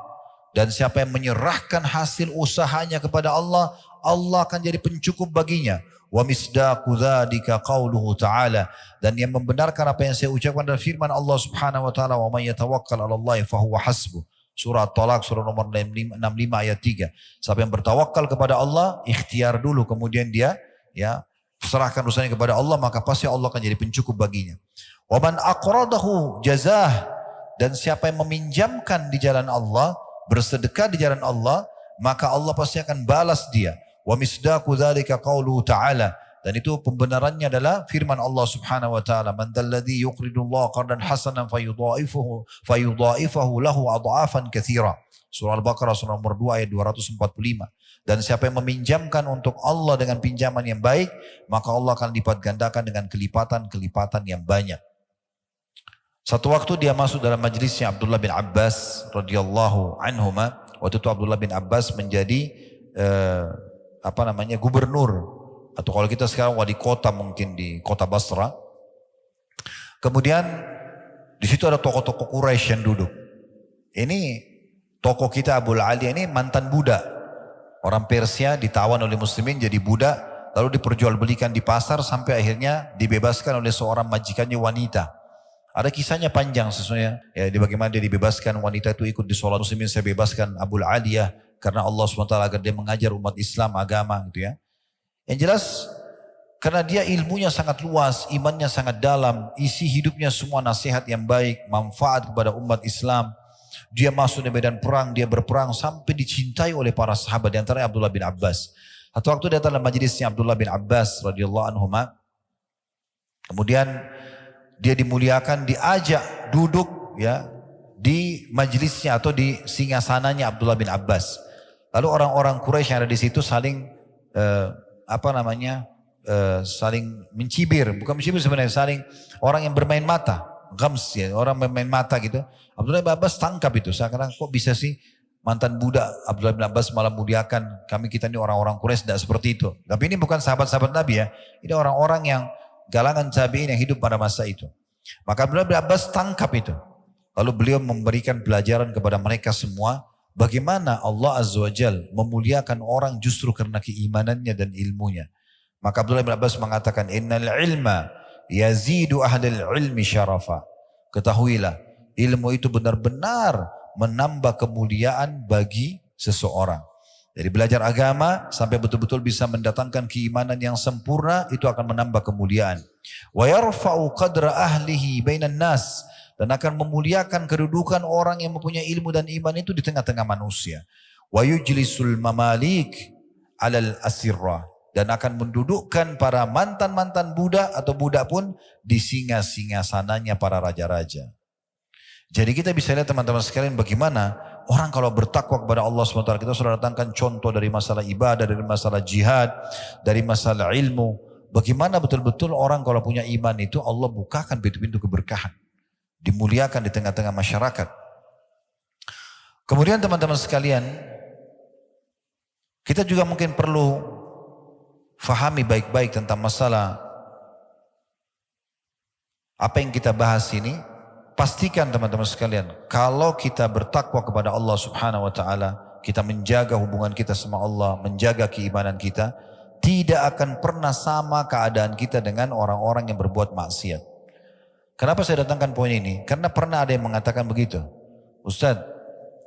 Dan siapa yang menyerahkan hasil usahanya kepada Allah, Allah akan jadi pencukup baginya. Wa misdaqu dzalika qauluhu ta'ala, dan yang membenarkan apa yang saya ucapkan adalah firman Allah Subhanahu wa taala, wa may yatawakkal 'ala Allahi fahuwa hasbuh. Surah Talaq surah nomor 65 ayat 3. Siapa yang bertawakal kepada Allah, ikhtiar dulu kemudian dia serahkan usahanya kepada Allah, maka pasti Allah akan jadi pencukup baginya. Wa man aqradahu jazah, dan siapa yang meminjamkan di jalan Allah, bersedekah di jalan Allah, maka Allah pasti akan balas dia. Wa misdaqu dzalika qauluhu ta'ala, dan itu pembenarannya adalah firman Allah Subhanahu wa taala, man dalladzi yuqridullaha qardan hasanan fayudha'ifahu lahu adha'afan katsira. Surah Al-Baqarah surah nomor 2 ayat 245. Dan siapa yang meminjamkan untuk Allah dengan pinjaman yang baik, maka Allah akan lipat gandakan dengan kelipatan-kelipatan yang banyak. Satu waktu dia masuk dalam majlisnya Abdullah bin Abbas radhiyallahu anhuma. Waktu itu Abdullah bin Abbas menjadi gubernur, atau kalau kita sekarang wali kota mungkin di kota Basra. Kemudian di situ ada tokoh-tokoh Quraisy yang duduk. Ini tokoh kita Abu Aliyah ini mantan budak. Orang Persia ditawan oleh muslimin jadi budak, lalu diperjualbelikan di pasar sampai akhirnya dibebaskan oleh seorang majikannya wanita. Ada kisahnya panjang sesuanya, ya, di bagaimana dia dibebaskan, wanita itu ikut di sholat muslimin, saya bebaskan Abu Aliyah karena Allah SWT agar dia mengajar umat Islam agama gitu ya. Yang jelas karena dia ilmunya sangat luas, imannya sangat dalam, isi hidupnya semua nasihat yang baik, manfaat kepada umat Islam. Dia masuk di medan perang, dia berperang sampai dicintai oleh para sahabat, di antaranya Abdullah bin Abbas. Satu waktu datang dalam majelisnya Abdullah bin Abbas radhiyallahu anhuma. Kemudian dia dimuliakan, diajak duduk ya di majelisnya atau di singgasananya Abdullah bin Abbas. Lalu orang-orang Quraisy yang ada di situ saling saling mencibir, bukan mencibir sebenarnya, saling orang yang bermain mata, gams ya, orang bermain mata gitu. Abdullah bin Abbas tangkap itu, sekarang kok bisa sih mantan budak Abdullah bin Abbas malah muliakan kita ini orang-orang Quraisy, tidak seperti itu. Tapi ini bukan sahabat-sahabat Nabi ya, ini orang-orang yang galangan tabi'in yang hidup pada masa itu. Maka Abdullah bin Abbas tangkap itu. Lalu beliau memberikan pelajaran kepada mereka semua, bagaimana Allah Azza wa Jal memuliakan orang justru karena keimanannya dan ilmunya. Maka Abdullah bin Abbas mengatakan, innal ilma yazidu ahlil ilmi syarafa. Ketahuilah, ilmu itu benar-benar menambah kemuliaan bagi seseorang. Dari belajar agama sampai betul-betul bisa mendatangkan keimanan yang sempurna, itu akan menambah kemuliaan. Wa yarfa'u qadra ahlihi bainan nas, dan akan memuliakan kedudukan orang yang mempunyai ilmu dan iman itu di tengah-tengah manusia. Wa yujlisul mamalik alal asirra, dan akan mendudukkan para mantan-mantan budak atau budak pun di singa-singasananya para raja-raja. Jadi kita bisa lihat teman-teman sekalian bagaimana orang kalau bertakwa kepada Allah SWT. Kita sudah datangkan contoh dari masalah ibadah, dari masalah jihad, dari masalah ilmu. Bagaimana betul-betul orang kalau punya iman itu Allah bukakan pintu-pintu keberkahan. Dimuliakan di tengah-tengah masyarakat. Kemudian teman-teman sekalian, kita juga mungkin perlu fahami baik-baik tentang masalah apa yang kita bahas ini. Pastikan teman-teman sekalian, kalau kita bertakwa kepada Allah Subhanahu wa taala, kita menjaga hubungan kita sama Allah, menjaga keimanan kita, tidak akan pernah sama keadaan kita dengan orang-orang yang berbuat maksiat. Kenapa saya datangkan poin ini? Karena pernah ada yang mengatakan begitu. Ustadz,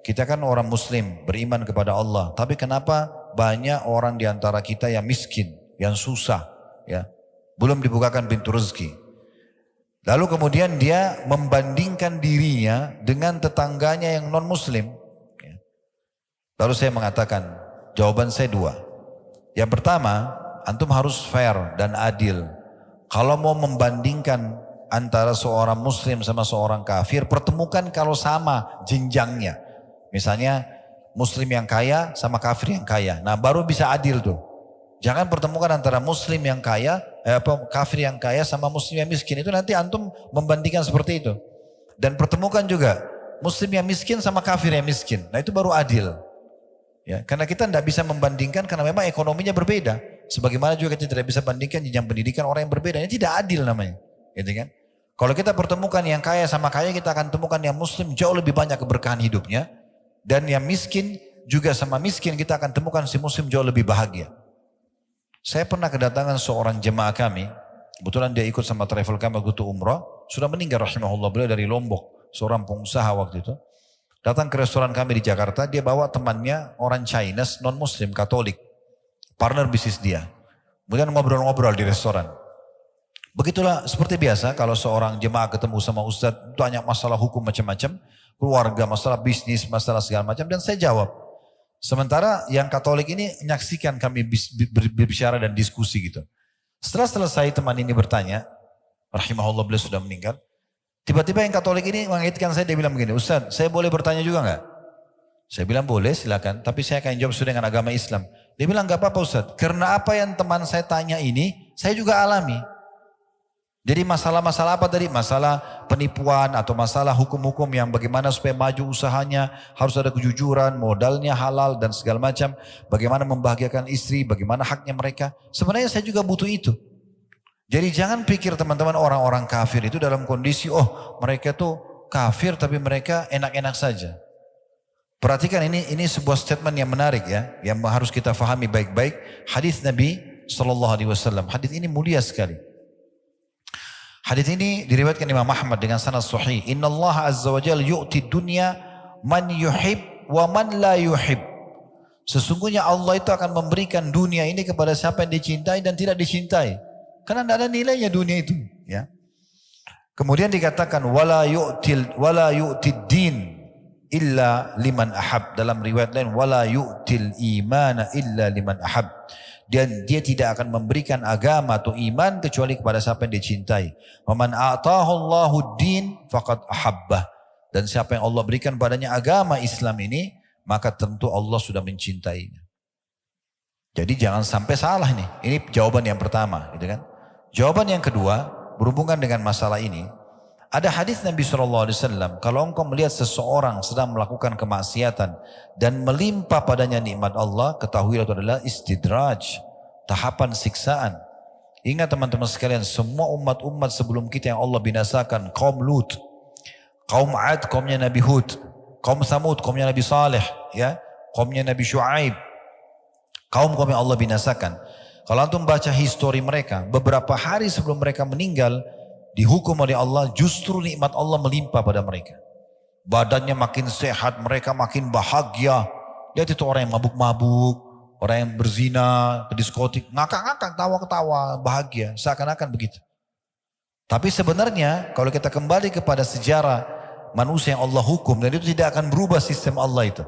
kita kan orang muslim, beriman kepada Allah, tapi kenapa banyak orang di antara kita yang miskin, yang susah, ya, belum dibukakan pintu rezeki. Lalu kemudian dia membandingkan dirinya dengan tetangganya yang non muslim. Lalu saya mengatakan, jawaban saya dua. Yang pertama, antum harus fair dan adil. Kalau mau membandingkan antara seorang muslim sama seorang kafir, pertemukan kalau sama jenjangnya. Misalnya muslim yang kaya sama kafir yang kaya. Nah baru bisa adil tuh. Jangan pertemukan antara muslim yang kaya, kafir yang kaya sama muslim yang miskin. Itu nanti antum membandingkan seperti itu. Dan pertemukan juga muslim yang miskin sama kafir yang miskin. Nah itu baru adil. Ya, karena kita tidak bisa membandingkan karena memang ekonominya berbeda. Sebagaimana juga kita tidak bisa bandingkan jenjang pendidikan orang yang berbeda. Ini tidak adil namanya. Gitu kan? Kalau kita pertemukan yang kaya sama kaya, kita akan temukan yang muslim jauh lebih banyak keberkahan hidupnya. Dan yang miskin juga sama miskin, kita akan temukan si muslim jauh lebih bahagia. Saya pernah kedatangan seorang jemaah kami, kebetulan dia ikut sama travel kami waktu itu umrah, sudah meninggal rahimahullah, beliau dari Lombok, seorang pengusaha waktu itu. Datang ke restoran kami di Jakarta, dia bawa temannya orang Chinese, non muslim, Katolik, partner bisnis dia. Kemudian ngobrol-ngobrol di restoran. Begitulah seperti biasa kalau seorang jemaah ketemu sama ustadz, tanya masalah hukum macam-macam, keluarga, masalah bisnis, masalah segala macam, dan saya jawab. Sementara yang Katolik ini menyaksikan kami berbicara dan diskusi gitu. Setelah selesai teman ini bertanya, rahimahullah beliau sudah meninggal. Tiba-tiba yang Katolik ini mengingatkan saya, dia bilang begini, Ustaz, saya boleh bertanya juga enggak? Saya bilang boleh silakan, tapi saya akan jawab sesuai dengan agama Islam. Dia bilang enggak apa-apa Ustaz, karena apa yang teman saya tanya ini, saya juga alami. Jadi masalah-masalah apa tadi? Masalah penipuan atau masalah hukum-hukum yang bagaimana supaya maju usahanya, harus ada kejujuran, modalnya halal dan segala macam. Bagaimana membahagiakan istri, bagaimana haknya mereka. Sebenarnya saya juga butuh itu. Jadi jangan pikir teman-teman orang-orang kafir itu dalam kondisi, oh mereka tuh kafir tapi mereka enak-enak saja. Perhatikan ini sebuah statement yang menarik ya, yang harus kita fahami baik-baik. Hadis Nabi SAW, hadis ini mulia sekali. Hadis ini diriwayatkan Imam Ahmad dengan sanad sahih. Inna Allah azza wa jalla yu'ti dunya man yuhib wa man la yuhib. Sesungguhnya Allah itu akan memberikan dunia ini kepada siapa yang dicintai dan tidak dicintai. Karena tidak ada nilainya dunia itu, ya. Kemudian dikatakan wala yu'tid din illa liman ahab. Dalam riwayat lain wala yu'til imana illa liman ahab. Dan dia tidak akan memberikan agama atau iman kecuali kepada siapa yang dicintai. Wa man a'tahu Allahu din faqad ahabbah. Dan siapa yang Allah berikan padanya agama Islam ini, maka tentu Allah sudah mencintainya. Jadi jangan sampai salah nih. Ini jawaban yang pertama, gitu kan? Jawaban yang kedua berhubungan dengan masalah ini. Ada hadis Nabi SAW, kalau engkau melihat seseorang sedang melakukan kemaksiatan dan melimpah padanya nikmat Allah, ketahuilah itu adalah istidraj, tahapan siksaan. Ingat teman-teman sekalian, semua umat-umat sebelum kita yang Allah binasakan, kaum Lut, kaum Ad, kaumnya Nabi Hud, kaum Samud, kaumnya Nabi Saleh, ya, kaumnya Nabi Shu'aib, kaum-kaum yang Allah binasakan. Kalau antum baca histori mereka, beberapa hari sebelum mereka meninggal, dihukum oleh Allah, justru nikmat Allah melimpah pada mereka. Badannya makin sehat, mereka makin bahagia. Lihat itu orang yang mabuk-mabuk, orang yang berzina, ke diskotik, ngakak-ngakak, tawa-ketawa, bahagia, seakan-akan begitu. Tapi sebenarnya kalau kita kembali kepada sejarah manusia yang Allah hukum, dan itu tidak akan berubah sistem Allah itu.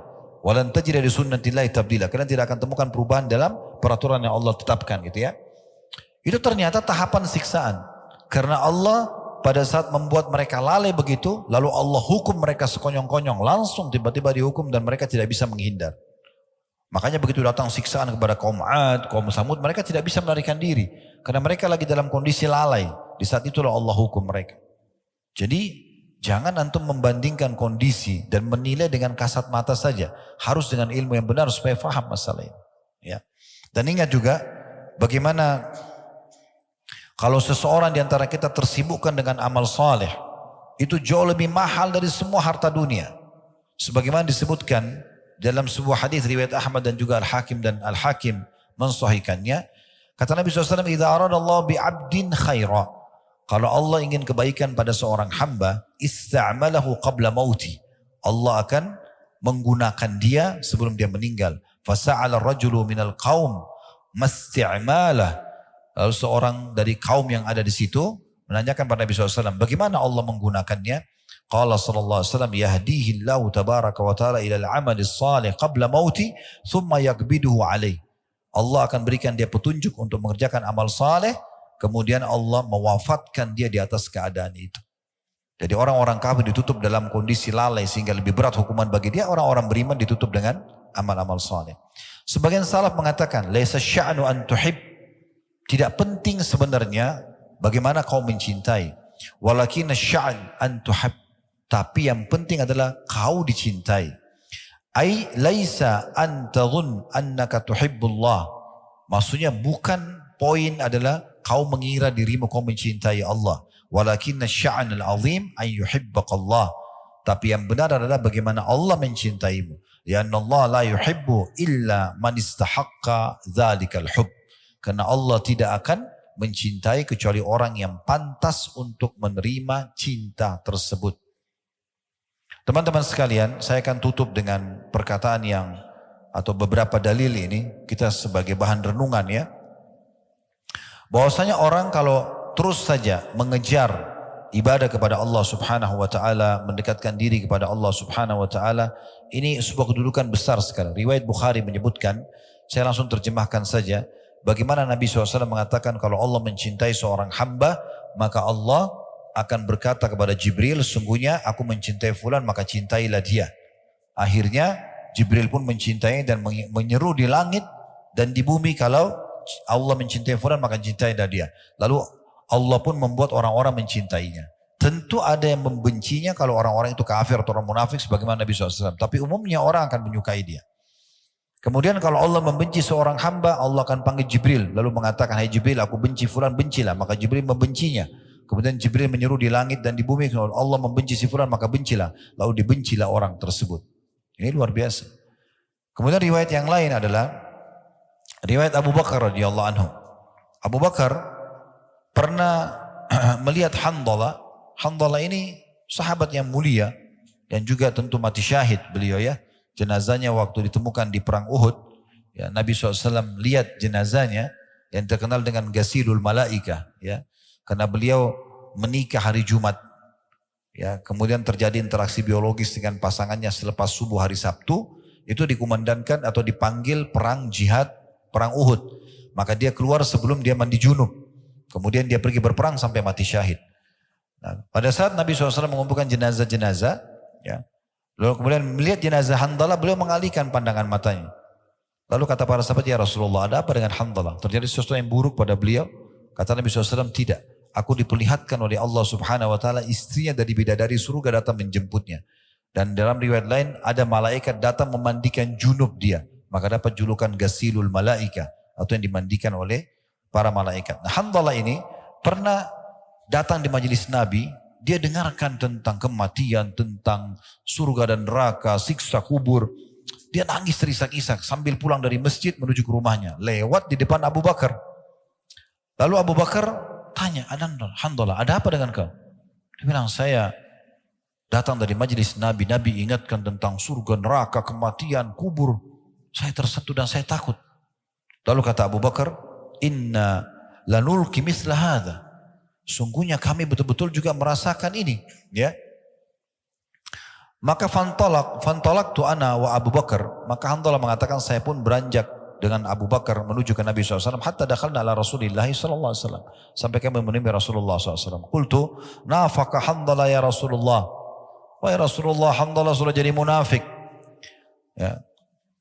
Walan tajida li sunnatillahi tabdila. Kalian tidak akan temukan perubahan dalam peraturan yang Allah tetapkan gitu ya. Itu ternyata tahapan siksaan. Karena Allah pada saat membuat mereka lalai begitu, lalu Allah hukum mereka sekonyong-konyong, langsung tiba-tiba dihukum dan mereka tidak bisa menghindar. Makanya begitu datang siksaan kepada kaum Ad, kaum Samud, mereka tidak bisa melarikan diri. Karena mereka lagi dalam kondisi lalai. Di saat itulah Allah hukum mereka. Jadi jangan antum membandingkan kondisi dan menilai dengan kasat mata saja. Harus dengan ilmu yang benar supaya faham masalah ini. Ya. Dan ingat juga bagaimana kalau seseorang di antara kita tersibukkan dengan amal saleh, itu jauh lebih mahal dari semua harta dunia. Sebagaimana disebutkan dalam sebuah hadis riwayat Ahmad dan juga Al-Hakim, dan Al-Hakim mensahihkannya, kata Nabi SAW, "Idza aradallahu bi'abdin khaira." Kalau Allah ingin kebaikan pada seorang hamba, ista'malahu qabla mauti. Allah akan menggunakan dia sebelum dia meninggal. Fasa'ala rajulu minal qaum masti'malah. Lalu seorang dari kaum yang ada di situ menanyakan pada Nabi SAW, bagaimana Allah menggunakannya? Qala sallallahu alaihi wasallam, yahdihillahu tabaraka wa ta'ala ila al-amali salih qabla mauti thumma yakbiduhu alaih. Allah akan berikan dia petunjuk untuk mengerjakan amal saleh, kemudian Allah mewafatkan dia di atas keadaan itu. Jadi orang-orang kafir ditutup dalam kondisi lalai sehingga lebih berat hukuman bagi dia. Orang-orang beriman ditutup dengan amal-amal saleh. Sebagian salaf mengatakan, laisa sya'nu an tuhib. Tidak penting sebenarnya bagaimana kau mencintai. Walakin sya'an an tuhab. Tapi yang penting adalah kau dicintai. Ai laisa an tadhun annaka tuhibbullah. Maksudnya bukan poin adalah kau mengira dirimu kau mencintai Allah. Walakin sya'an al-azim an yuhibbaqallah. Tapi yang benar adalah bagaimana Allah mencintaimu. Ya Allah la yuhibbu illa man istahaqqa dzalikal hubb. Karena Allah tidak akan mencintai kecuali orang yang pantas untuk menerima cinta tersebut. Teman-teman sekalian, saya akan tutup dengan perkataan yang atau beberapa dalil ini kita sebagai bahan renungan ya. Bahwasanya orang kalau terus saja mengejar ibadah kepada Allah Subhanahu wa taala, mendekatkan diri kepada Allah Subhanahu wa taala, ini sebuah kedudukan besar sekali. Riwayat Bukhari menyebutkan, saya langsung terjemahkan saja, bagaimana Nabi SAW mengatakan kalau Allah mencintai seorang hamba, maka Allah akan berkata kepada Jibril, sungguhnya aku mencintai fulan, maka cintailah dia. Akhirnya Jibril pun mencintai dan menyeru di langit dan di bumi, kalau Allah mencintai fulan maka cintailah dia. Lalu Allah pun membuat orang-orang mencintainya. Tentu ada yang membencinya kalau orang-orang itu kafir atau orang munafik sebagaimana Nabi SAW. Tapi umumnya orang akan menyukai dia. Kemudian kalau Allah membenci seorang hamba, Allah akan panggil Jibril. Lalu mengatakan, hai Jibril, aku benci fulan, bencilah. Maka Jibril membencinya. Kemudian Jibril menyeru di langit dan di bumi, kalau Allah membenci si fulan maka bencilah. Lalu dibencilah orang tersebut. Ini luar biasa. Kemudian riwayat yang lain adalah riwayat Abu Bakar radhiyallahu anhu. Abu Bakar pernah melihat Handalah. Handalah ini sahabat yang mulia dan juga tentu mati syahid beliau ya. Jenazahnya waktu ditemukan di perang Uhud. Ya, Nabi SAW lihat jenazahnya yang terkenal dengan Ghasilul Malaikah ya. Karena beliau menikah hari Jumat. Ya, kemudian terjadi interaksi biologis dengan pasangannya selepas subuh hari Sabtu. Itu dikumandangkan atau dipanggil perang jihad, perang Uhud. Maka dia keluar sebelum dia mandi junub. Kemudian dia pergi berperang sampai mati syahid. Nah, pada saat Nabi SAW mengumpulkan jenazah-jenazah. Ya, lalu kemudian melihat jenazah Handalah, beliau mengalihkan pandangan matanya. Lalu kata para sahabat, ya Rasulullah, ada apa dengan Handalah? Terjadi sesuatu yang buruk pada beliau? Kata Nabi SAW, tidak. Aku diperlihatkan oleh Allah Subhanahu wa taala istrinya dari bidadari surga datang menjemputnya. Dan dalam riwayat lain ada malaikat datang memandikan junub dia. Maka dapat julukan Ghasilul Malaika atau yang dimandikan oleh para malaikat. Nah, Handalah ini pernah datang di majelis Nabi. Dia dengarkan tentang kematian, tentang surga dan neraka, siksa kubur. Dia nangis terisak-isak sambil pulang dari masjid menuju ke rumahnya. Lewat di depan Abu Bakar. Lalu Abu Bakar tanya, Handalah, ada apa dengan kau? Dia bilang, saya datang dari majelis Nabi. Nabi ingatkan tentang surga, neraka, kematian, kubur. Saya tersentuh dan saya takut. Lalu kata Abu Bakar, inna lanulki mithla hadha. Sungguhnya kami betul-betul juga merasakan ini. Ya. Maka fantolak tu ana wa Abu Bakar. Maka Hanzalah mengatakan saya pun beranjak dengan Abu Bakar menuju ke Nabi SAW. Hatta dakhalna ala Rasulillah SAW. Sampai kami menemui Rasulullah SAW. Qultu nafaka Hanzalah ya Rasulullah. Wahai Rasulullah, Hanzalah sudah jadi munafik. Ya.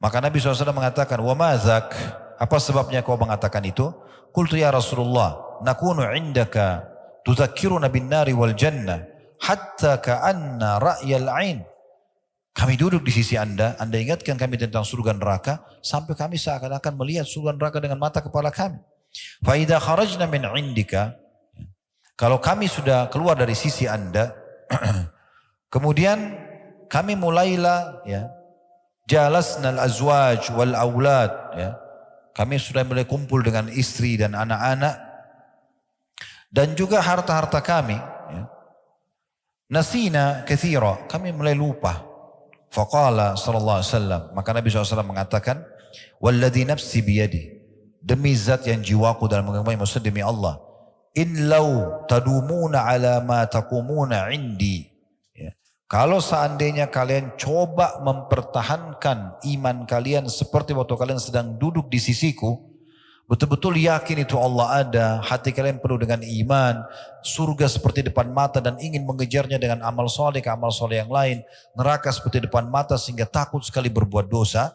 Maka Nabi SAW mengatakan, wa mazak, apa sebabnya kau mengatakan itu? Qultu ya Rasulullah, nakunu indaka tuzakkiruna bin nari wal jannah hatta ka'anna ra'yal ain. Kami duduk di sisi Anda ingatkan kami tentang surga neraka sampai kami seakan-akan melihat surga neraka dengan mata kepala kami. Fa idza kharajna min indika, kalau kami sudah keluar dari sisi Anda, kemudian kami mulailah ya, jalasna al-azwaj wal aulad ya. Kami sudah mulai kumpul dengan istri dan anak-anak dan juga harta-harta kami ya. Nasina katsira, kami mulai lupa. Faqala sallallahu alaihi wasallam, maka Nabi SAW mengatakan, walladzi nafsi biyadi, demi zat yang jiwaku dalam genggamannya, maksud demi Allah, in law tadumuna ala ma taqumuna indi. Kalau seandainya kalian coba mempertahankan iman kalian seperti waktu kalian sedang duduk di sisiku, betul-betul yakin itu Allah ada, hati kalian penuh dengan iman, surga seperti depan mata dan ingin mengejarnya dengan amal soleh ke amal soleh yang lain, neraka seperti depan mata sehingga takut sekali berbuat dosa,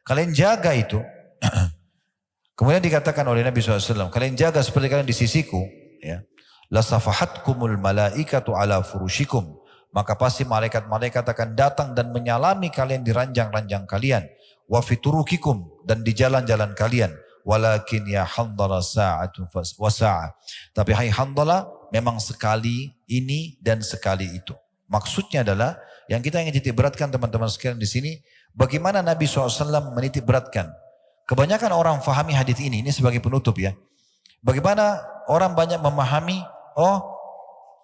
kalian jaga itu. Kemudian dikatakan oleh Nabi SAW, kalian jaga seperti kalian di sisiku, ya. La safahatkumul malaikatu ala furushikum. Maka pasti malaikat-malaikat akan datang dan menyalami kalian di ranjang-ranjang kalian. Wa fiturukikum, dan di jalan-jalan kalian. Walakin ya Hanzalah sa'atun wa sa'ah. Tapi hai Hanzalah, memang sekali ini dan sekali itu. Maksudnya adalah, yang kita ingin titik beratkan teman-teman sekalian di sini, bagaimana Nabi SAW menitik beratkan. Kebanyakan orang fahami hadis ini sebagai penutup ya. Bagaimana orang banyak memahami, oh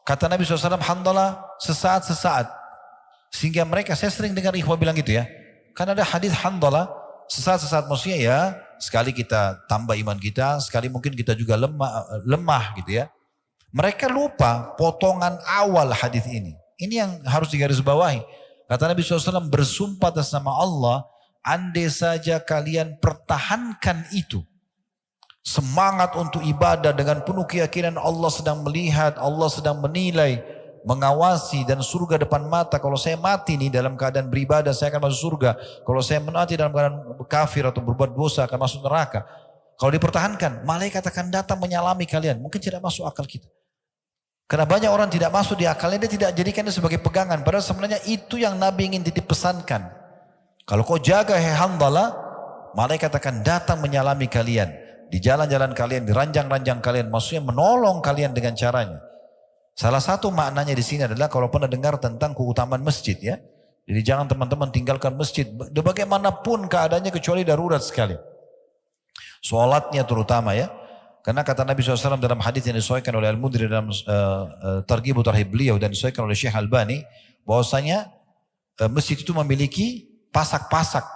kata Nabi SAW, Hanzalah sesaat-sesaat. Sehingga mereka, saya sering dengar ikhwah bilang gitu ya. Kan ada hadis Hanzalah sesaat-sesaat, maksudnya ya sekali kita tambah iman kita, sekali mungkin kita juga lemah gitu ya. Mereka lupa potongan awal hadis ini. Ini yang harus digarisbawahi. Kata Nabi SAW, bersumpah atas nama Allah, andai saja kalian pertahankan itu. Semangat untuk ibadah dengan penuh keyakinan Allah sedang melihat, Allah sedang menilai, mengawasi dan surga depan mata. Kalau saya mati nih dalam keadaan beribadah saya akan masuk surga. Kalau saya mati dalam keadaan kafir atau berbuat dosa akan masuk neraka. Kalau dipertahankan, malaikat akan datang menyalami kalian. Mungkin tidak masuk akal kita. Karena banyak orang tidak masuk di akalnya, dia tidak jadikannya sebagai pegangan. Padahal sebenarnya itu yang Nabi ingin titip pesankan. Kalau kau jaga Hanzalah, malaikat akan datang menyalami kalian. Di jalan-jalan kalian, di ranjang-ranjang kalian, maksudnya menolong kalian dengan caranya. Salah satu maknanya di sini adalah kalau pernah dengar tentang keutamaan masjid ya. Jadi jangan teman-teman tinggalkan masjid bagaimanapun keadaannya kecuali darurat sekali. Sholatnya terutama ya. Karena kata Nabi SAW dalam hadis yang disahihkan oleh Al-Mundhir dalam Targhib wa Tarhib beliau dan disahihkan oleh Syekh Albani, bahwasanya masjid itu memiliki pasak-pasak.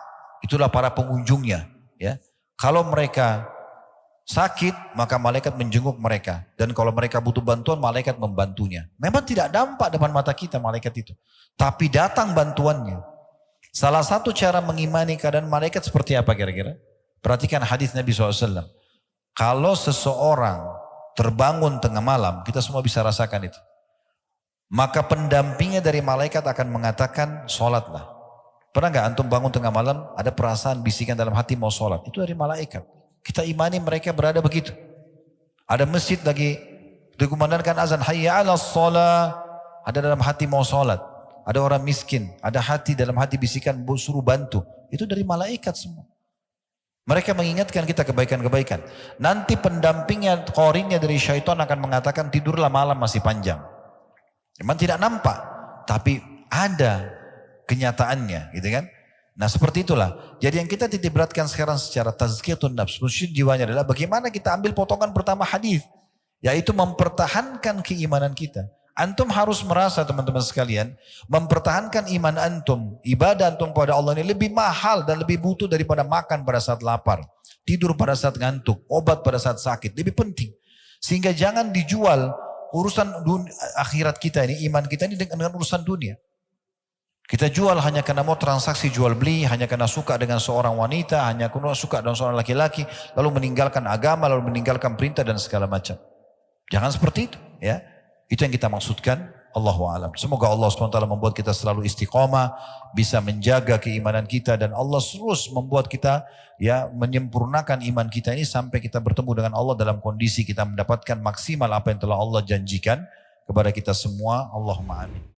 Itulah para pengunjungnya ya. Kalau mereka sakit, maka malaikat menjenguk mereka. Dan kalau mereka butuh bantuan, malaikat membantunya. Memang tidak nampak depan mata kita malaikat itu. Tapi datang bantuannya. Salah satu cara mengimani keadaan malaikat seperti apa kira-kira? Perhatikan hadis Nabi SAW. Kalau seseorang terbangun tengah malam, kita semua bisa rasakan itu. Maka pendampingnya dari malaikat akan mengatakan, sholatlah. Pernah nggak antum bangun tengah malam, ada perasaan bisikan dalam hati mau sholat? Itu dari malaikat. Kita imani mereka berada begitu. Ada masjid lagi dikumandangkan azan hayya 'alas shalah, ada dalam hati mau sholat. Ada orang miskin, ada hati dalam hati bisikan suruh bantu. Itu dari malaikat semua. Mereka mengingatkan kita kebaikan-kebaikan. Nanti pendampingnya, qarinnya dari syaitan akan mengatakan tidurlah malam masih panjang. Memang tidak nampak, tapi ada kenyataannya, gitu kan? Nah seperti itulah. Jadi yang kita titik beratkan sekarang secara tazkiyatun nafs, musyid jiwanya adalah bagaimana kita ambil potongan pertama hadis, yaitu mempertahankan keimanan kita. Antum harus merasa teman-teman sekalian, mempertahankan iman antum, ibadah antum pada Allah ini lebih mahal dan lebih butuh daripada makan pada saat lapar, tidur pada saat ngantuk, obat pada saat sakit, lebih penting. Sehingga jangan dijual urusan akhirat kita ini, iman kita ini dengan urusan dunia. Kita jual hanya karena mau transaksi jual beli, hanya karena suka dengan seorang wanita, hanya karena suka dengan seorang laki-laki, lalu meninggalkan agama, lalu meninggalkan perintah dan segala macam. Jangan seperti itu, ya. Itu yang kita maksudkan. Allahu a'lam. Semoga Allah SWT membuat kita selalu istiqomah, bisa menjaga keimanan kita, dan Allah terus membuat kita ya menyempurnakan iman kita ini sampai kita bertemu dengan Allah dalam kondisi kita mendapatkan maksimal apa yang telah Allah janjikan kepada kita semua. Allahumma amin.